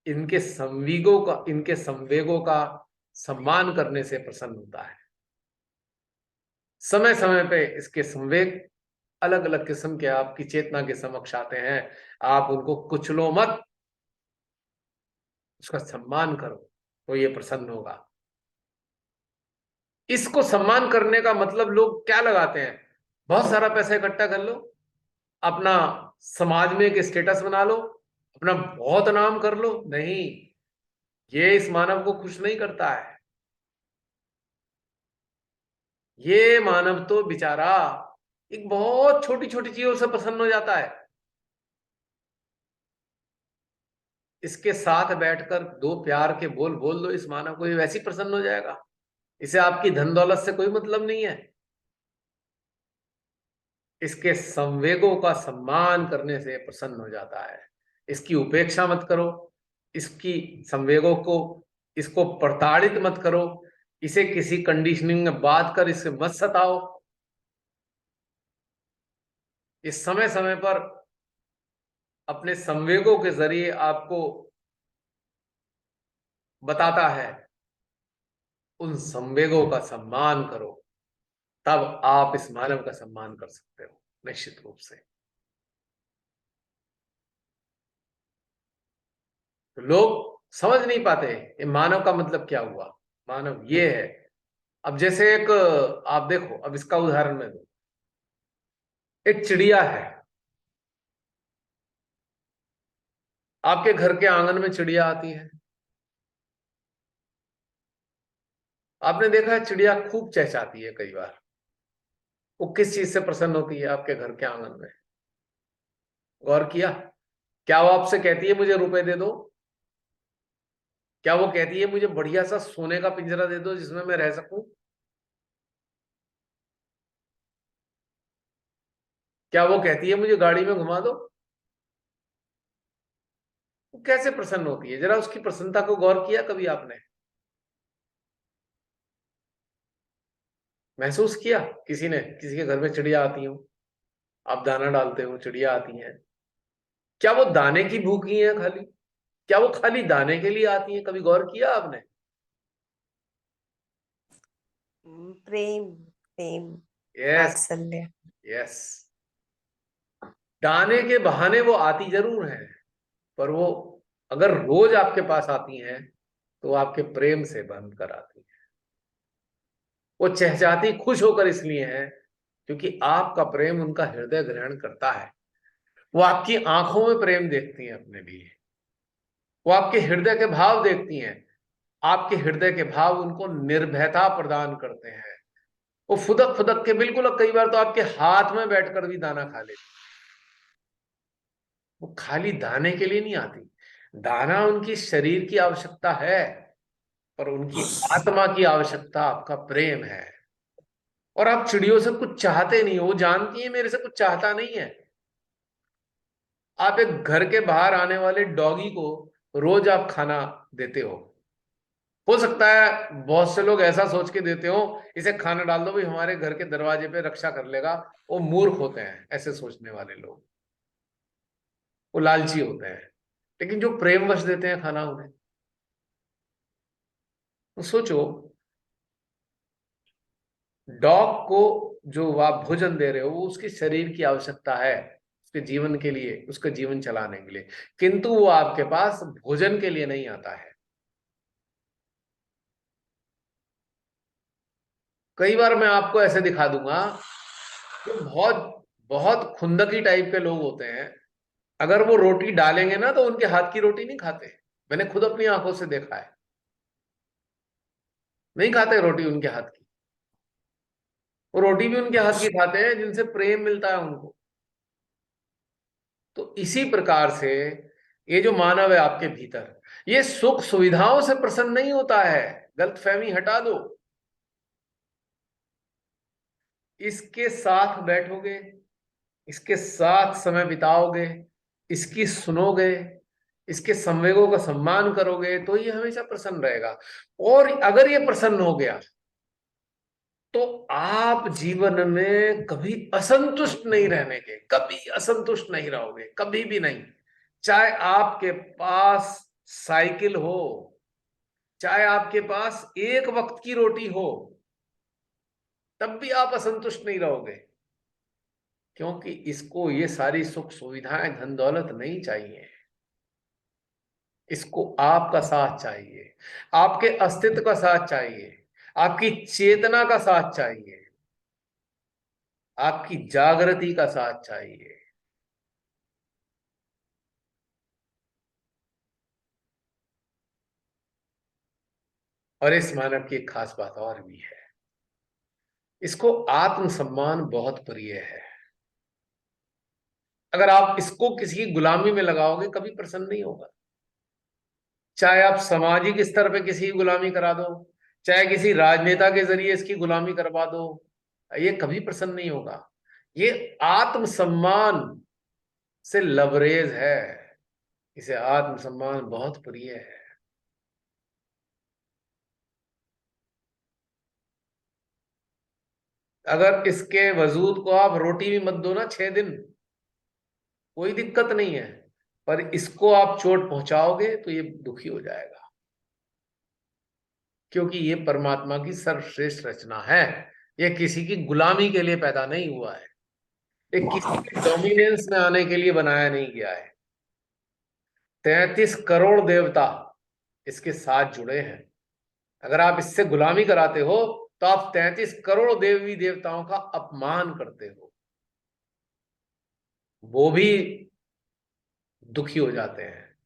इनके संवेगों का सम्मान करने से प्रसन्न होता है। समय समय पे इसके संवेग अलग अलग किस्म के आपकी चेतना के समक्ष आते हैं। आप उनको कुचलो मत, उसका सम्मान करो, तो ये प्रसन्न होगा। इसको सम्मान करने का मतलब लोग क्या लगाते हैं? बहुत सारा पैसा इकट्ठा कर लो, अपना समाज में एक स्टेटस बना लो, अपना बहुत नाम कर लो। नहीं, ये इस मानव को खुश नहीं करता है। ये मानव तो बेचारा एक बहुत छोटी छोटी चीजों से प्रसन्न हो जाता है। इसके साथ बैठकर दो प्यार के बोल बोल दो इस मानव को, ये वैसे ही प्रसन्न हो जाएगा। इसे आपकी धन दौलत से कोई मतलब नहीं है। इसके संवेगों का सम्मान करने से प्रसन्न हो जाता है। इसकी उपेक्षा मत करो, इसकी संवेगों को, इसको प्रताड़ित मत करो, इसे किसी कंडीशनिंग में बांध कर इसे मत सताओ। इस समय समय पर अपने संवेगों के जरिए आपको बताता है, उन संवेगों का सम्मान करो, तब आप इस मानव का सम्मान कर सकते हो निश्चित रूप से। तो लोग समझ नहीं पाते ये मानव का मतलब क्या हुआ। मानव ये है। अब जैसे एक, आप देखो, अब इसका उदाहरण मैं दूं। एक चिड़िया है, आपके घर के आंगन में चिड़िया आती है। आपने देखा है चिड़िया खूब चहचहाती है कई बार। वो किस चीज से प्रसन्न होती है आपके घर के आंगन में? गौर किया? क्या वो आपसे कहती है मुझे रुपए दे दो? क्या वो कहती है मुझे बढ़िया सा सोने का पिंजरा दे दो जिसमें मैं रह सकूं? क्या वो कहती है मुझे गाड़ी में घुमा दो? वो कैसे प्रसन्न होती है? जरा उसकी प्रसन्नता को गौर किया कभी आपने? महसूस किया किसी ने, किसी के घर में चिड़िया आती हो, आप दाना डालते हो, चिड़िया आती हैं, क्या वो दाने की भूखी है खाली? क्या वो खाली दाने के लिए आती है? कभी गौर किया आपने? प्रेम, प्रेम, यस, वात्सल्य। यस। दाने के बहाने वो आती जरूर है, पर वो अगर रोज आपके पास आती हैं तो वो आपके प्रेम से बंध कर आती है। वो चहचहाती खुश होकर इसलिए है क्योंकि आपका प्रेम उनका हृदय ग्रहण करता है। वो आपकी आंखों में प्रेम देखती हैं अपने लिए, वो आपके हृदय के भाव देखती हैं, आपके हृदय के भाव उनको निर्भयता प्रदान करते हैं। वो फुदक फुदक के, बिल्कुल कई बार तो आपके हाथ में बैठकर भी दाना खा लेती। वो खाली दाने के लिए नहीं आती, दाना उनकी शरीर की आवश्यकता है, पर उनकी आत्मा की आवश्यकता आपका प्रेम है। और आप चिड़ियों से कुछ चाहते नहीं हो, वो जानती है मेरे से कुछ चाहता नहीं है। आप एक घर के बाहर आने वाले डॉगी को रोज आप खाना देते हो सकता है बहुत से लोग ऐसा सोच के देते हो इसे खाना डाल दो भाई, हमारे घर के दरवाजे पे रक्षा कर लेगा। वो मूर्ख होते हैं ऐसे सोचने वाले लोग, वो लालची होते हैं। लेकिन जो प्रेमवश देते हैं खाना उन्हें, तो सोचो, डॉग को जो आप भोजन दे रहे हो वो उसके शरीर की आवश्यकता है, उसके जीवन के लिए, उसका जीवन चलाने के लिए, किंतु वो आपके पास भोजन के लिए नहीं आता है। कई बार मैं आपको ऐसे दिखा दूंगा, जो बहुत बहुत खुंदकी टाइप के लोग होते हैं, अगर वो रोटी डालेंगे ना तो उनके हाथ की रोटी नहीं खाते। मैंने खुद अपनी आंखों से देखा है, नहीं खाते रोटी उनके हाथ की। वो रोटी भी उनके हाथ की खाते हैं जिनसे प्रेम मिलता है उनको। तो इसी प्रकार से ये जो मानव है आपके भीतर, ये सुख सुविधाओं से प्रसन्न नहीं होता है। गलतफहमी हटा दो। इसके साथ बैठोगे, इसके साथ समय बिताओगे, इसकी सुनोगे, इसके संवेगों का सम्मान करोगे, तो ये हमेशा प्रसन्न रहेगा। और अगर ये प्रसन्न हो गया तो आप जीवन में कभी असंतुष्ट नहीं रहने के, कभी असंतुष्ट नहीं रहोगे, कभी भी नहीं। चाहे आपके पास साइकिल हो, चाहे आपके पास एक वक्त की रोटी हो, तब भी आप असंतुष्ट नहीं रहोगे, क्योंकि इसको ये सारी सुख सुविधाएं, धन दौलत नहीं चाहिए। इसको आपका साथ चाहिए, आपके अस्तित्व का साथ चाहिए, आपकी चेतना का साथ चाहिए, आपकी जागृति का साथ चाहिए। और इस मानव की एक खास बात और भी है, इसको आत्मसम्मान बहुत प्रिय है। अगर आप इसको किसी की गुलामी में लगाओगे कभी प्रसन्न नहीं होगा। चाहे आप सामाजिक स्तर पे किसी की गुलामी करा दो, चाहे किसी राजनेता के जरिए इसकी गुलामी करवा दो, ये कभी प्रसन्न नहीं होगा। ये आत्मसम्मान से लबरेज है, इसे आत्मसम्मान बहुत प्रिय है। अगर इसके वजूद को आप रोटी भी मत दो ना 6 दिन, कोई दिक्कत नहीं है, पर इसको आप चोट पहुंचाओगे तो ये दुखी हो जाएगा, क्योंकि ये परमात्मा की सर्वश्रेष्ठ रचना है। ये किसी की गुलामी के लिए पैदा नहीं हुआ है, ये किसी के डोमिनेंस में आने के लिए बनाया नहीं गया है। 33 करोड़ देवता इसके साथ जुड़े हैं। अगर आप इससे गुलामी कराते हो तो आप 33 करोड़ देवी देवताओं का अपमान करते हो, वो भी दुखी हो जाते हैं।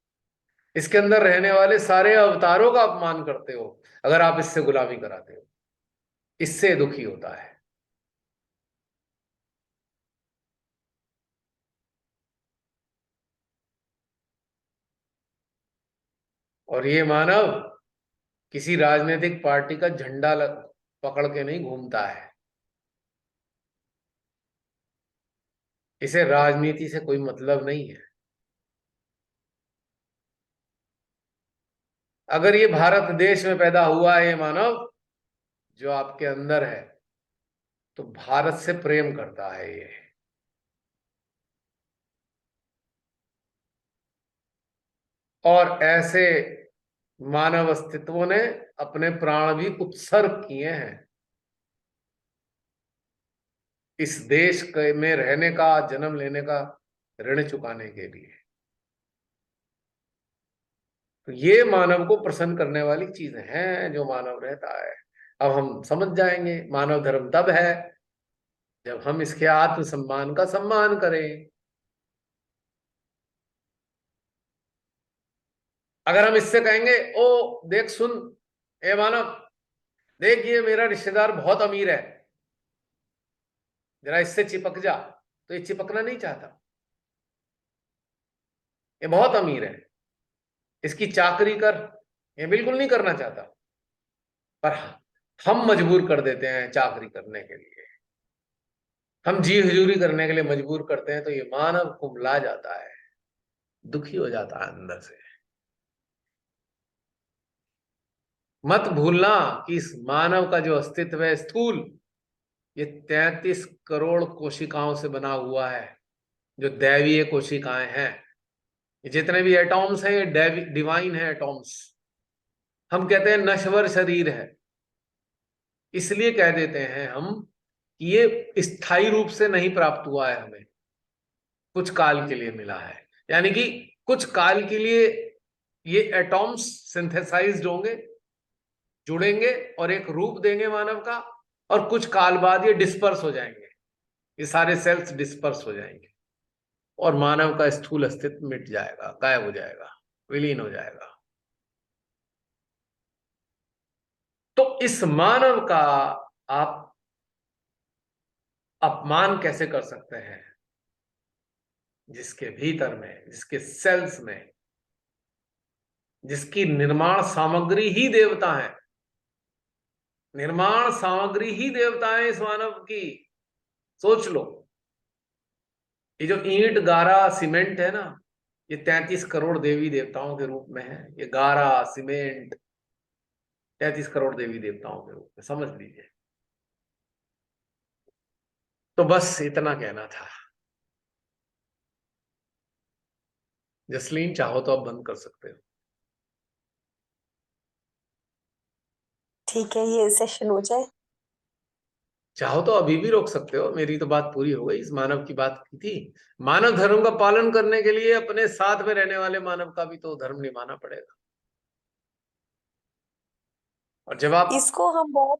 इसके अंदर रहने वाले सारे अवतारों का अपमान करते हो अगर आप इससे गुलामी कराते हो, इससे दुखी होता है। और ये मानव किसी राजनीतिक पार्टी का झंडा पकड़ के नहीं घूमता है, इसे राजनीति से कोई मतलब नहीं है। अगर ये भारत देश में पैदा हुआ है ये मानव जो आपके अंदर है, तो भारत से प्रेम करता है ये। और ऐसे मानव अस्तित्वों ने अपने प्राण भी उत्सर्ग किए हैं इस देश में रहने का, जन्म लेने का ऋण चुकाने के लिए। तो ये मानव को प्रसन्न करने वाली चीजें हैं जो मानव रहता है। अब हम समझ जाएंगे मानव धर्म तब है जब हम इसके आत्मसम्मान का सम्मान करें। अगर हम इससे कहेंगे ओ देख सुन ए मानव, देख ये मेरा रिश्तेदार बहुत अमीर है, जरा इससे चिपक जा, तो ये चिपकना नहीं चाहता। ये बहुत अमीर है, इसकी चाकरी कर, ये बिल्कुल नहीं करना चाहता। पर हम मजबूर कर देते हैं चाकरी करने के लिए, हम जी हजूरी करने के लिए मजबूर करते हैं, तो ये मानव कुंभला जाता है, दुखी हो जाता है अंदर से। मत भूलना कि इस मानव का जो अस्तित्व है स्थूल, ये 33 करोड़ कोशिकाओं से बना हुआ है, जो दैवीय कोशिकाएं हैं। ये जितने भी एटॉम्स हैं ये डिवाइन है एटॉम्स। हम कहते हैं नश्वर शरीर है, इसलिए कह देते हैं हम कि ये स्थायी रूप से नहीं प्राप्त हुआ है, हमें कुछ काल के लिए मिला है। यानी कि कुछ काल के लिए ये एटॉम्स सिंथेसाइज्ड होंगे, जुड़ेंगे और एक रूप देंगे मानव का, और कुछ काल बाद ये डिस्पर्स हो जाएंगे, ये सारे सेल्स डिस्पर्स हो जाएंगे और मानव का स्थूल अस्तित्व मिट जाएगा, गायब हो जाएगा, विलीन हो जाएगा। तो इस मानव का आप अपमान कैसे कर सकते हैं जिसके भीतर में, जिसके सेल्स में, जिसकी निर्माण सामग्री ही देवता है, निर्माण सामग्री ही देवता है इस मानव की। सोच लो, ये जो ईंट गारा सीमेंट है ना, ये 33 करोड़ देवी देवताओं के रूप में है। ये गारा सीमेंट 33 करोड़ देवी देवताओं के रूप में, समझ लीजिए। तो बस इतना कहना था। जसलीन चाहो तो आप बंद कर सकते हो। ठीक है, ये सेशन हो जाए। चाहो तो अभी भी रोक सकते हो, मेरी तो बात पूरी हो गई। इस मानव की बात की थी। मानव धर्म का पालन करने के लिए अपने साथ में रहने वाले मानव का भी तो धर्म निभाना पड़ेगा। और जब आप इसको हम बहुत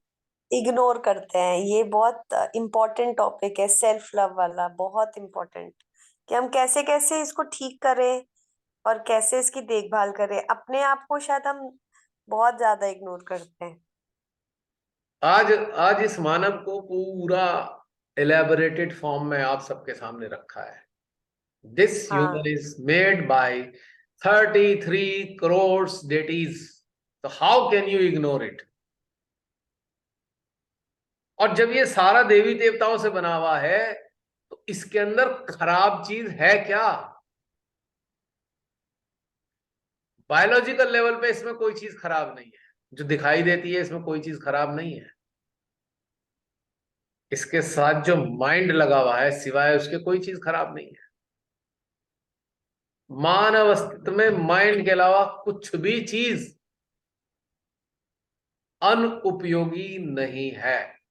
इग्नोर करते हैं। ये बहुत इम्पोर्टेंट टॉपिक है, सेल्फ लव वाला, बहुत इम्पोर्टेंट, कि हम कैसे कैसे इसको ठीक करें और कैसे इसकी देखभाल करें। अपने आप को शायद हम बहुत ज्यादा इग्नोर करते हैं। आज आज इस मानव को पूरा एलैबोरेटेड फॉर्म में आप सबके सामने रखा है। दिस हाँ, human is made by 33 crore deities, तो how can you ignore it. और जब ये सारा देवी देवताओं से बना हुआ है, तो इसके अंदर खराब चीज है क्या? बायोलॉजिकल लेवल पे इसमें कोई चीज खराब नहीं है, जो दिखाई देती है इसमें कोई चीज खराब नहीं है। इसके साथ जो माइंड लगा हुआ है, सिवाय उसके कोई चीज खराब नहीं है। मानव अस्तित्व में माइंड के अलावा कुछ भी चीज अनुपयोगी नहीं है।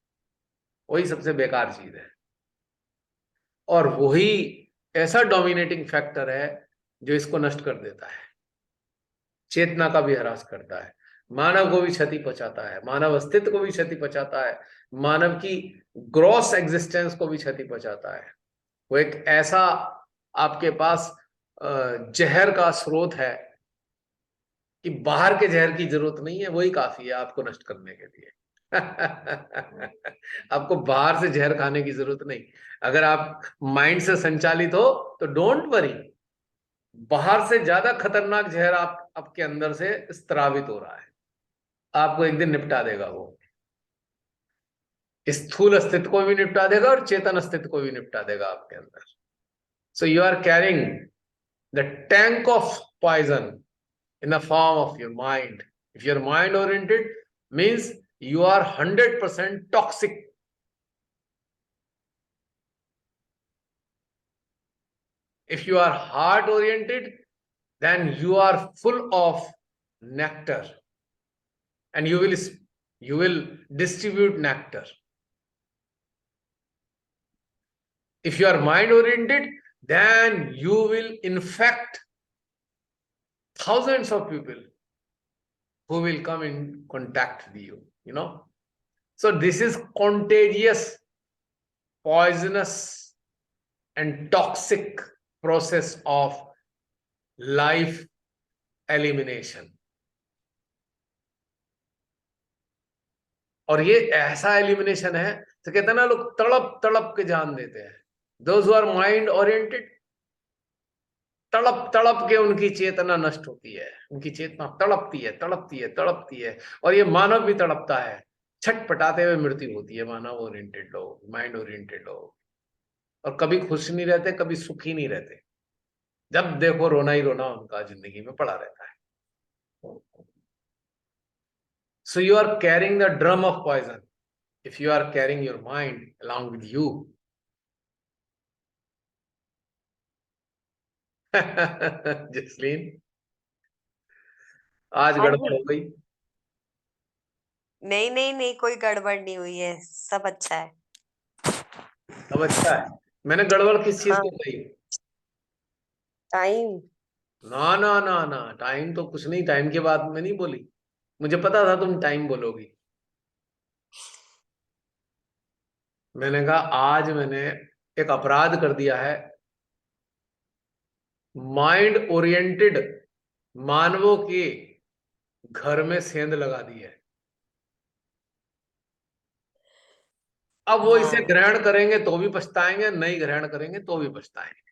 वही सबसे बेकार चीज है, और वही ऐसा डोमिनेटिंग फैक्टर है जो इसको नष्ट कर देता है, चेतना का भी ह्रास करता है, मानव को भी क्षति पहुंचाता है, मानव अस्तित्व को भी क्षति पहुंचाता है, मानव की ग्रॉस एग्जिस्टेंस को भी क्षति पहुंचाता है। वो एक ऐसा आपके पास जहर का स्रोत है कि बाहर के जहर की जरूरत नहीं है, वही काफी है आपको नष्ट करने के लिए। आपको बाहर से जहर खाने की जरूरत नहीं। अगर आप माइंड से संचालित हो तो डोंट वरी, बाहर से ज्यादा खतरनाक जहर आपके अंदर से स्त्रावित हो रहा है, आपको एक दिन निपटा देगा। वो स्थूल अस्तित्व को भी निपटा देगा और चेतन अस्तित्व को भी निपटा देगा आपके अंदर। So you are carrying the tank of poison in the form of your mind. If you're mind oriented, means you are 100% toxic. If you are heart oriented, then you are full of nectar, and you will distribute nectar. If you are mind oriented, then you will infect thousands of people who will come in contact with you, you know. So this is contagious, poisonous and toxic process of life elimination. और ये ऐसा elimination है तो कहते हैं ना, लोग तड़प तड़प के जान देते हैं. Those who are mind oriented, तड़प तड़प के उनकी चेतना नष्ट होती है, उनकी चेतना तड़पती है तड़पती है तड़पती है. और ये मानव भी तड़पता है, छटपटाते हुए मृत्यु होती है. मानव ओरिएंटेड लोग, माइंड ओरिएंटेड लोग, और कभी खुश नहीं रहते, कभी सुखी नहीं रहते. जब देखो रोना ही रोना उनका जिंदगी में पड़ा रहता है. So you are carrying the drum of poison if you are carrying your mind along with you. Jasleen, आज हाँ गड़बड़ जी। हो गई. नहीं नहीं नहीं, कोई गड़बड़ नहीं हुई है, सब अच्छा है। अब अच्छा है. मैंने गड़बड़ किस चीज हाँ, को कही? टाइम। ना ना ना ना, टाइम तो कुछ नहीं, टाइम के बाद में नहीं बोली. मुझे पता था तुम टाइम बोलोगी. मैंने कहा आज मैंने एक अपराध कर दिया है. माइंड ओरिएंटेड मानवों के घर में सेंध लगा दी है. अब वो इसे हाँ, ग्रहण करेंगे तो भी पछताएंगे, नहीं ग्रहण करेंगे तो भी पछताएंगे.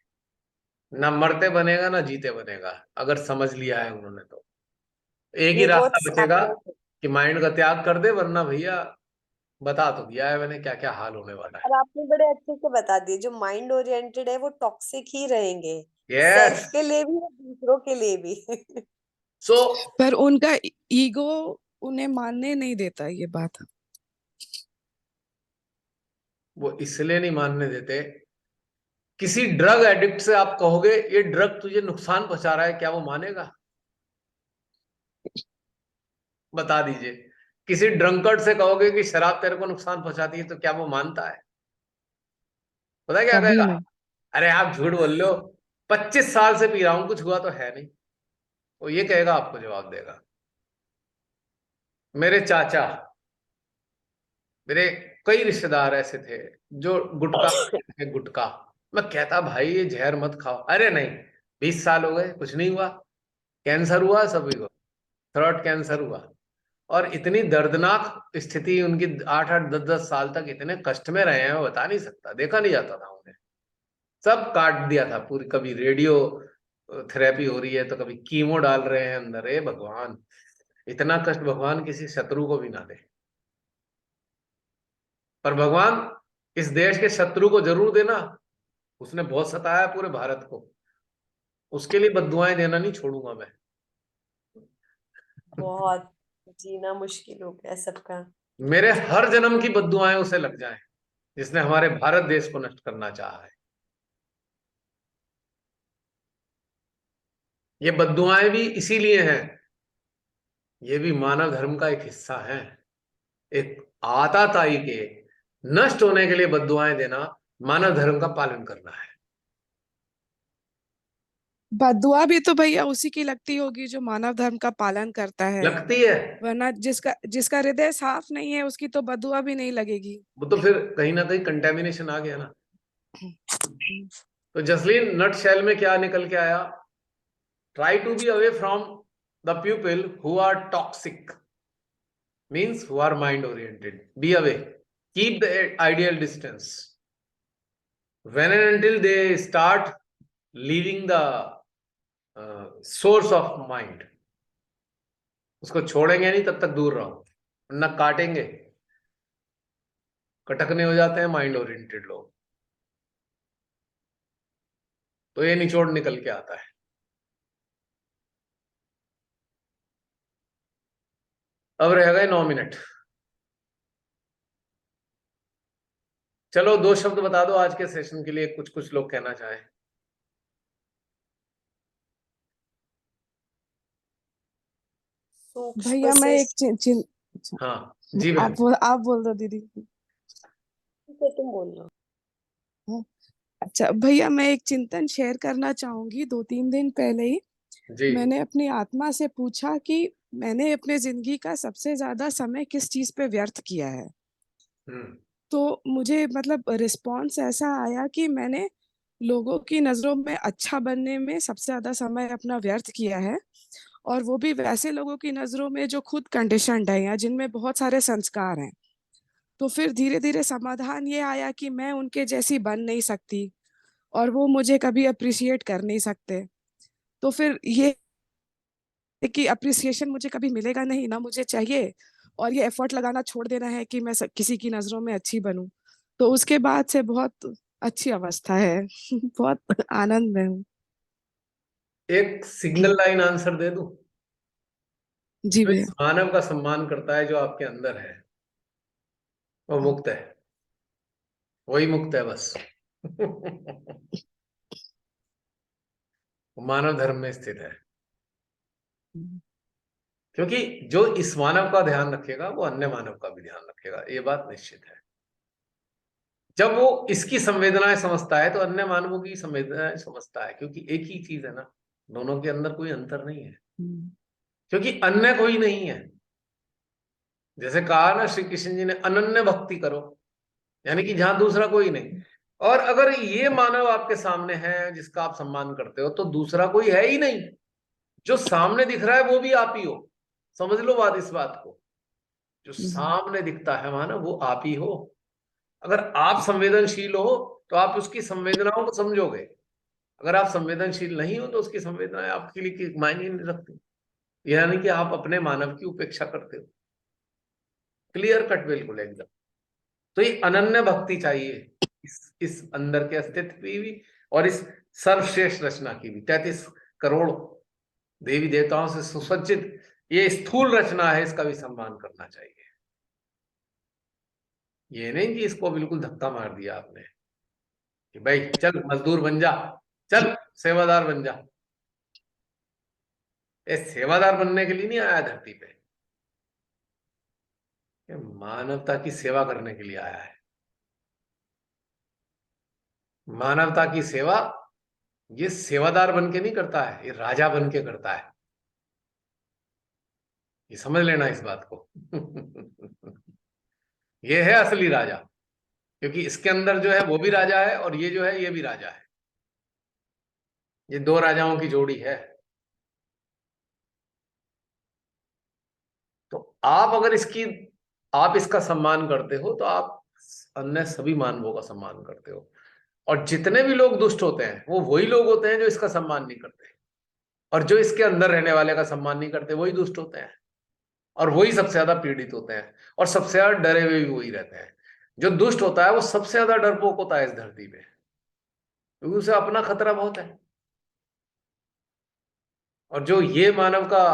ना मरते बनेगा ना जीते बनेगा, अगर समझ लिया है उन्होंने तो. एक ही ये बहुत रास्ता बचेगा आपने, कि माइंड का त्याग कर दे, वरना भैया बता तो दिया है मैंने क्या क्या हाल होने वाला है. और आपने बड़े अच्छे से बता दिए, जो माइंड ओरिएंटेड है वो टॉक्सिक ही रहेंगे, यस. सेल्फ के लिए भी और दूसरों के लिए भी। सो पर उनका ईगो उन्हें मानने नहीं देता ये बात। वो इसलिए नहीं मानने देते. किसी ड्रग एडिक्ट से आप कहोगे ये ड्रग तुझे नुकसान पहुंचा रहा है, क्या वो मानेगा? बता दीजिए. किसी ड्रंकर्ड से कहोगे कि शराब तेरे को नुकसान पहुंचाती है, तो क्या वो मानता है? पता है क्या कभी कहेगा? नहीं। अरे आप झूठ बोल रहे हो, 25 साल से पी रहा हूं, कुछ हुआ तो है नहीं. वो ये कहेगा, आपको जवाब देगा. मेरे चाचा, मेरे कई रिश्तेदार ऐसे थे जो गुटखा. मैं कहता भाई ये जहर मत खाओ. अरे नहीं, 20 साल हो गए कुछ नहीं हुआ. कैंसर हुआ सभी को, थ्रोट कैंसर हुआ. और इतनी दर्दनाक स्थिति उनकी, 8-8 10-10 साल तक इतने कष्ट में रहे हैं, मैं बता नहीं सकता. देखा नहीं जाता था उन्हें. सब काट दिया था पूरी. कभी रेडियो थेरेपी हो रही है तो कभी कीमो डाल रहे हैं अंदर. ए भगवान, इतना कष्ट भगवान किसी शत्रु को भी ना दे. पर भगवान इस देश के शत्रु को जरूर देना. उसने बहुत सताया पूरे भारत को. उसके लिए बद्दुआएं देना नहीं छोड़ूंगा मैं. बहुत जीना मुश्किल हो गया सबका। मेरे हर जन्म की बद्दुआएं उसे लग जाएं जिसने हमारे भारत देश को नष्ट करना चाहा है. ये बद्दुआएं भी इसीलिए हैं, ये भी मानव धर्म का एक हिस्सा है. एक आताताई के नष्ट होने के लिए बद्दुआएं देना मानव धर्म का पालन करना है. बदुआ भी तो भैया उसी की लगती होगी जो मानव धर्म का पालन करता है, लगती है. वरना जिसका जिसका हृदय साफ नहीं है उसकी तो बदुआ भी नहीं लगेगी। वो तो फिर कहीं ना कहीं कंटेमिनेशन आ गया ना. तो जसलीन, नट शेल में क्या निकल के आया? Try to be away from the people who are toxic, means who are mind oriented. Be away, keep the ideal distance. When and until they start leaving the source of mind, उसको छोड़ेंगे नहीं तब तक दूर रहो. न काटेंगे, कटकने हो जाते हैं माइंड ओरिएंटेड लोग. तो ये निचोड़ निकल के आता है. अब रह गए 9 मिनट. चलो 2 शब्द बता दो आज के सेशन के लिए, कुछ कुछ लोग कहना चाहें. सूक्ष्म भैया मैं से। एक चिन, चिन, अच्छा, हाँ जी बहन। आप बोल दो दीदी। तुम बोल लो। हाँ, अच्छा भैया मैं एक चिंतन शेयर करना चाहूंगी। 2-3 दिन पहले ही जी। मैंने अपनी आत्मा से पूछा कि मैंने अपने जिंदगी का सबसे ज्यादा समय किस चीज पे व्यर्थ किया है। हम्म। तो मुझे मतलब रिस्पॉन्स ऐसा आया कि मैंने लोगों की नजरों में अच्छा बनने में सबसे ज्यादा समय अपना व्यर्थ किया है, और वो भी वैसे लोगों की नजरों में जो खुद कंडीशनड है या जिनमें बहुत सारे संस्कार हैं। तो फिर धीरे धीरे समाधान ये आया कि मैं उनके जैसी बन नहीं सकती, और वो मुझे कभी अप्रिशिएट कर नहीं सकते। तो फिर ये कि अप्रिसिएशन मुझे कभी मिलेगा नहीं ना, मुझे चाहिए, और ये एफर्ट लगाना छोड़ देना है कि मैं किसी की नजरों में अच्छी बनूं। तो उसके बाद से बहुत अच्छी अवस्था है। बहुत आनंद में हूँ। एक सिंगल लाइन आंसर दे दूं? जी जो भैया। इस मानव का सम्मान करता है, जो आपके अंदर है, वो मुक्त है। वही मुक्त है बस। वो मानव धर्म में स्थित है। क्योंकि जो इस मानव का ध्यान रखेगा वो अन्य मानव का भी ध्यान रखेगा, ये बात निश्चित है। जब वो इसकी संवेदनाएं समझता है तो अन्य मानवों की संवेदनाएं समझता है, क्योंकि एक ही चीज है ना, दोनों के अंदर कोई अंतर नहीं है, क्योंकि अन्य कोई नहीं है। जैसे कहा ना श्री कृष्ण जी ने, अनन्य भक्ति करो, यानी कि जहां दूसरा कोई नहीं। और अगर ये मानव आपके सामने है जिसका आप सम्मान करते हो, तो दूसरा कोई है ही नहीं। जो सामने दिख रहा है वो भी आप ही हो। समझ लो बात, इस बात को। जो सामने दिखता है मानव, वो आप ही हो। अगर आप संवेदनशील हो तो आप उसकी संवेदनाओं को समझोगे। अगर आप संवेदनशील नहीं हो तो उसकी संवेदनाएं आपके लिए मायने नहीं रखती। यानी कि आप अपने मानव की उपेक्षा करते हो। क्लियर कट, बिल्कुल एकदम। तो ये अनन्य भक्ति चाहिए इस अंदर के अस्तित्व की भी, और इस सर्वश्रेष्ठ रचना की भी। 33 करोड़ देवी देवताओं से सुसज्जित ये स्थूल रचना है, इसका भी सम्मान करना चाहिए। ये नहीं कि इसको बिल्कुल धक्का मार दिया आपने कि भाई चल मजदूर बन जा, चल सेवादार बन जा। ये सेवादार बनने के लिए नहीं आया धरती पे, ये मानवता की सेवा करने के लिए आया है। मानवता की सेवा ये सेवादार बन के नहीं करता है, ये राजा बन के करता है। ये समझ लेना इस बात को। ये है असली राजा, क्योंकि इसके अंदर जो है वो भी राजा है, और ये जो है ये भी राजा है। ये दो राजाओं की जोड़ी है। तो आप अगर आप इसका सम्मान करते हो तो आप अन्य सभी मानवों का सम्मान करते हो। और जितने भी लोग दुष्ट होते हैं वो वही लोग होते हैं जो इसका सम्मान नहीं करते, और जो इसके अंदर रहने वाले का सम्मान नहीं करते वही दुष्ट होते हैं, और वही सबसे ज्यादा पीड़ित होते हैं, और सबसे ज्यादा डरे हुए भी वही रहते हैं। जो दुष्ट होता है वो सबसे ज्यादा डरपोक होता है इस धरती पे, क्योंकि उसे अपना खतरा बहुत है। और जो ये मानव का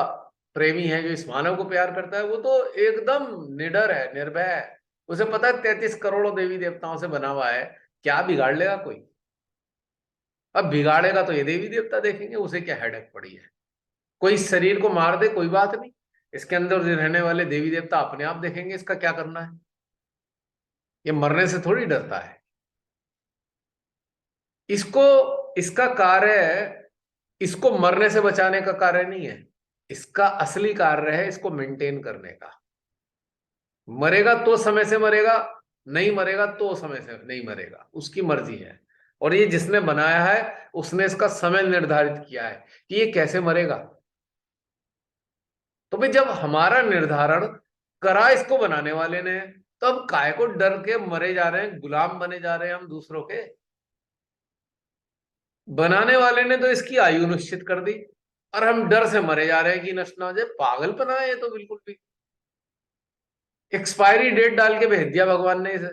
प्रेमी है, जो इस मानव को प्यार करता है, वो तो एकदम निडर है, निर्भय है। उसे पता है 33 करोड़ देवी देवताओं से बना हुआ है, क्या बिगाड़ लेगा कोई? अब बिगाड़ेगा तो ये देवी देवता देखेंगे, उसे क्या हेडेक पड़ी है। कोई इस शरीर को मार दे कोई बात नहीं, इसके अंदर रहने वाले देवी देवता अपने आप देखेंगे इसका क्या करना है। ये मरने से थोड़ी डरता है। इसको इसका कार्य, इसको मरने से बचाने का कार्य नहीं है। इसका असली कार्य है इसको मेंटेन करने का। मरेगा तो समय से मरेगा, नहीं मरेगा तो समय से नहीं मरेगा, उसकी मर्जी है। और ये जिसने बनाया है उसने इसका समय निर्धारित किया है कि ये कैसे मरेगा। तो भाई जब हमारा निर्धारण करा इसको बनाने वाले ने, तो अब काय को डर के मरे जा रहे हैं, गुलाम बने जा रहे हैं हम दूसरों के। बनाने वाले ने तो इसकी आयु निश्चित कर दी, और हम डर से मरे जा रहे हैं कि नष्ट ना हो जाए। पागलपना है ये तो बिल्कुल भी। एक्सपायरी डेट डाल के भेज दिया भगवान ने इसे।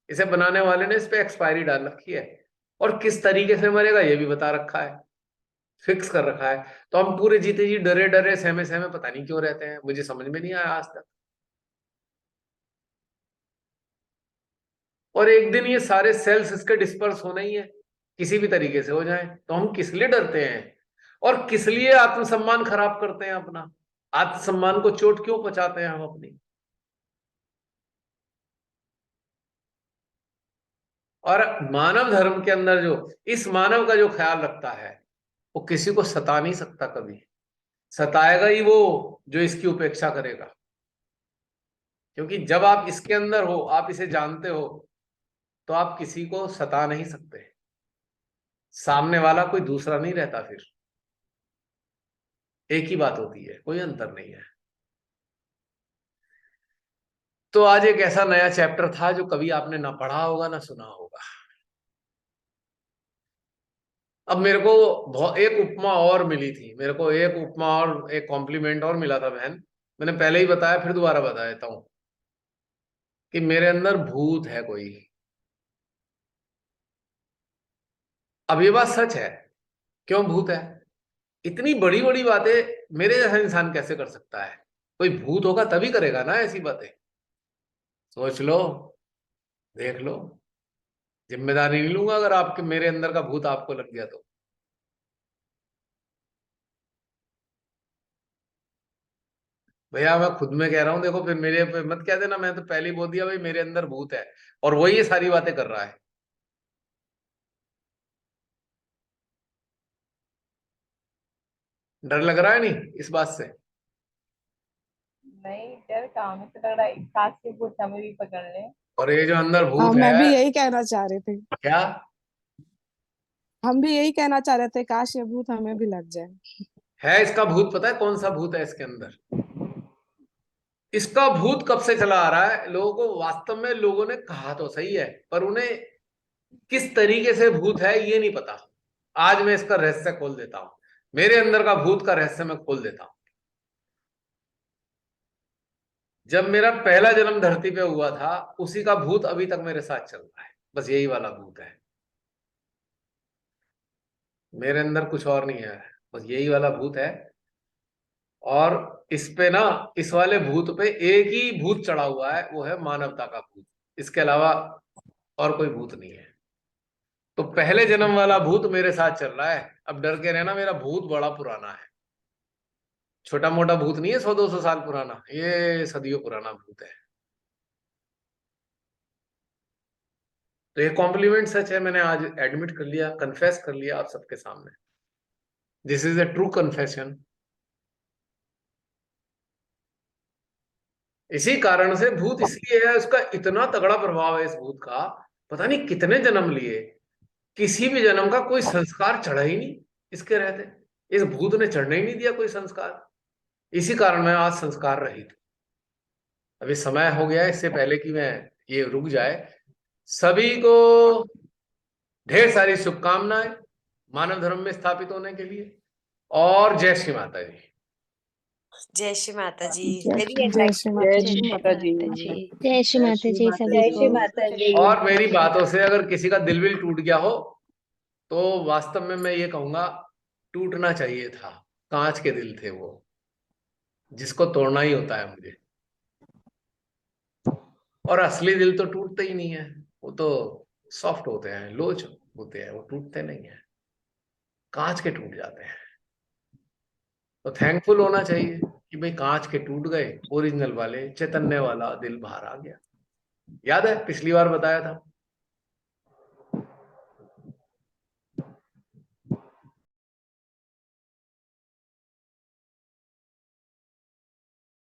इसे बनाने वाले ने इस पे एक्सपायरी डाल रखी है, और किस तरीके से मरेगा ये भी बता रखा है, फिक्स कर रखा है। तो हम पूरे जीते जी डरे डरे सहमे सहमे पता नहीं क्यों रहते हैं, मुझे समझ में नहीं आया आज तक। और एक दिन ये सारे सेल्स इसके डिस्पर्स होने ही है, किसी भी तरीके से हो जाए, तो हम किस लिए डरते हैं और किस लिए आत्मसम्मान खराब करते हैं अपना? आत्मसम्मान को चोट क्यों पहुंचाते हैं हम अपनी? और मानव धर्म के अंदर जो इस मानव का जो ख्याल रखता है वो किसी को सता नहीं सकता कभी। सताएगा ही वो जो इसकी उपेक्षा करेगा, क्योंकि जब आप इसके अंदर हो, आप इसे जानते हो, तो आप किसी को सता नहीं सकते। सामने वाला कोई दूसरा नहीं रहता, फिर एक ही बात होती है, कोई अंतर नहीं है। तो आज एक ऐसा नया चैप्टर था जो कभी आपने ना पढ़ा होगा ना सुना होगा। अब मेरे को एक उपमा और मिली थी, मेरे को एक उपमा और एक कॉम्प्लीमेंट और मिला था बहन। मैंने पहले ही बताया, फिर दोबारा बता देता हूं कि मेरे अंदर भूत है कोई। अब ये बात सच है। क्यों भूत है? इतनी बड़ी बड़ी बातें मेरे जैसा इंसान कैसे कर सकता है? कोई भूत होगा तभी करेगा ना ऐसी बातें। सोच लो, देख लो। जिम्मेदारी नहीं लूंगा अगर आपके मेरे अंदर का भूत आपको लग गया तो। भैया मैं खुद में कह रहा हूं, देखो फिर मेरे पे मत कह देना, मैं तो पहले ही बोल दिया भाई मेरे अंदर भूत है, और वही ये सारी बातें कर रहा है। डर लग रहा है नहीं इस बात से? नहीं, डर कहाँ, हमें तो लग रहा है एक साथ के भूत हमें भी पकड़ ले। और ये जो अंदर हाँ, भूत मैं भी है, यही कहना चाह रहे थे। क्या हम भी यही कहना चाह रहे थे, काश ये भूत हमें भी लग जाए। है इसका भूत? पता है कौन सा भूत है इसके अंदर? इसका भूत कब से चला आ रहा है लोगों को, वास्तव में लोगों ने कहा तो सही है, पर उन्हें किस तरीके से भूत है ये नहीं पता। आज मैं इसका रहस्य खोल देता हूं, मेरे अंदर का भूत का रहस्य मैं खोल देता हूं। जब मेरा पहला जन्म धरती पे हुआ था, उसी का भूत अभी तक मेरे साथ चल रहा है। बस यही वाला भूत है, मेरे अंदर कुछ और नहीं है, बस यही वाला भूत है। और इस पे ना, इस वाले भूत पे एक ही भूत चढ़ा हुआ है, वो है मानवता का भूत। इसके अलावा और कोई भूत नहीं है। तो पहले जन्म वाला भूत मेरे साथ चल रहा है। अब डर के रहना, मेरा भूत बड़ा पुराना है, छोटा मोटा भूत नहीं है, 100-200 साल पुराना, ये सदियों पुराना भूत है। तो ये कॉम्प्लीमेंट सच है, मैंने आज एडमिट कर लिया, कन्फेस कर लिया आप सबके सामने। This is a true confession. इसी कारण से भूत इसलिए है, उसका इतना तगड़ा प्रभाव है इस भूत का। पता नहीं कितने जन्म लिए, किसी भी जन्म का कोई संस्कार चढ़ा ही नहीं इसके रहते। इस भूत ने चढ़ने ही नहीं दिया कोई संस्कार। इसी कारण मैं आज संस्कार रहित। अभी समय हो गया है, इससे पहले कि मैं ये रुक जाए, सभी को ढेर सारी शुभकामनाएं मानव धर्म में स्थापित होने के लिए। और जय श्री माता जी। जय श्री माता जी। जय वेरी जय श्री माता जय जी। श्री माता जी। जय श्री माता जी सभी जय श्री को। माता जी। और मेरी बातों से अगर किसी का दिल विल टूट गया हो, तो वास्तव में मैं ये कहूंगा, टूटना चाहिए था। कांच के दिल थे वो, जिसको तोड़ना ही होता है मुझे। और असली दिल तो टूटते ही नहीं है, वो तो सॉफ्ट होते हैं, लोच होते हैं, वो टूटते नहीं है, कांच के टूट जाते हैं। तो थैंकफुल होना चाहिए कि भाई कांच के टूट गए, ओरिजिनल वाले चैतन्य वाला दिल बाहर आ गया। याद है पिछली बार बताया था,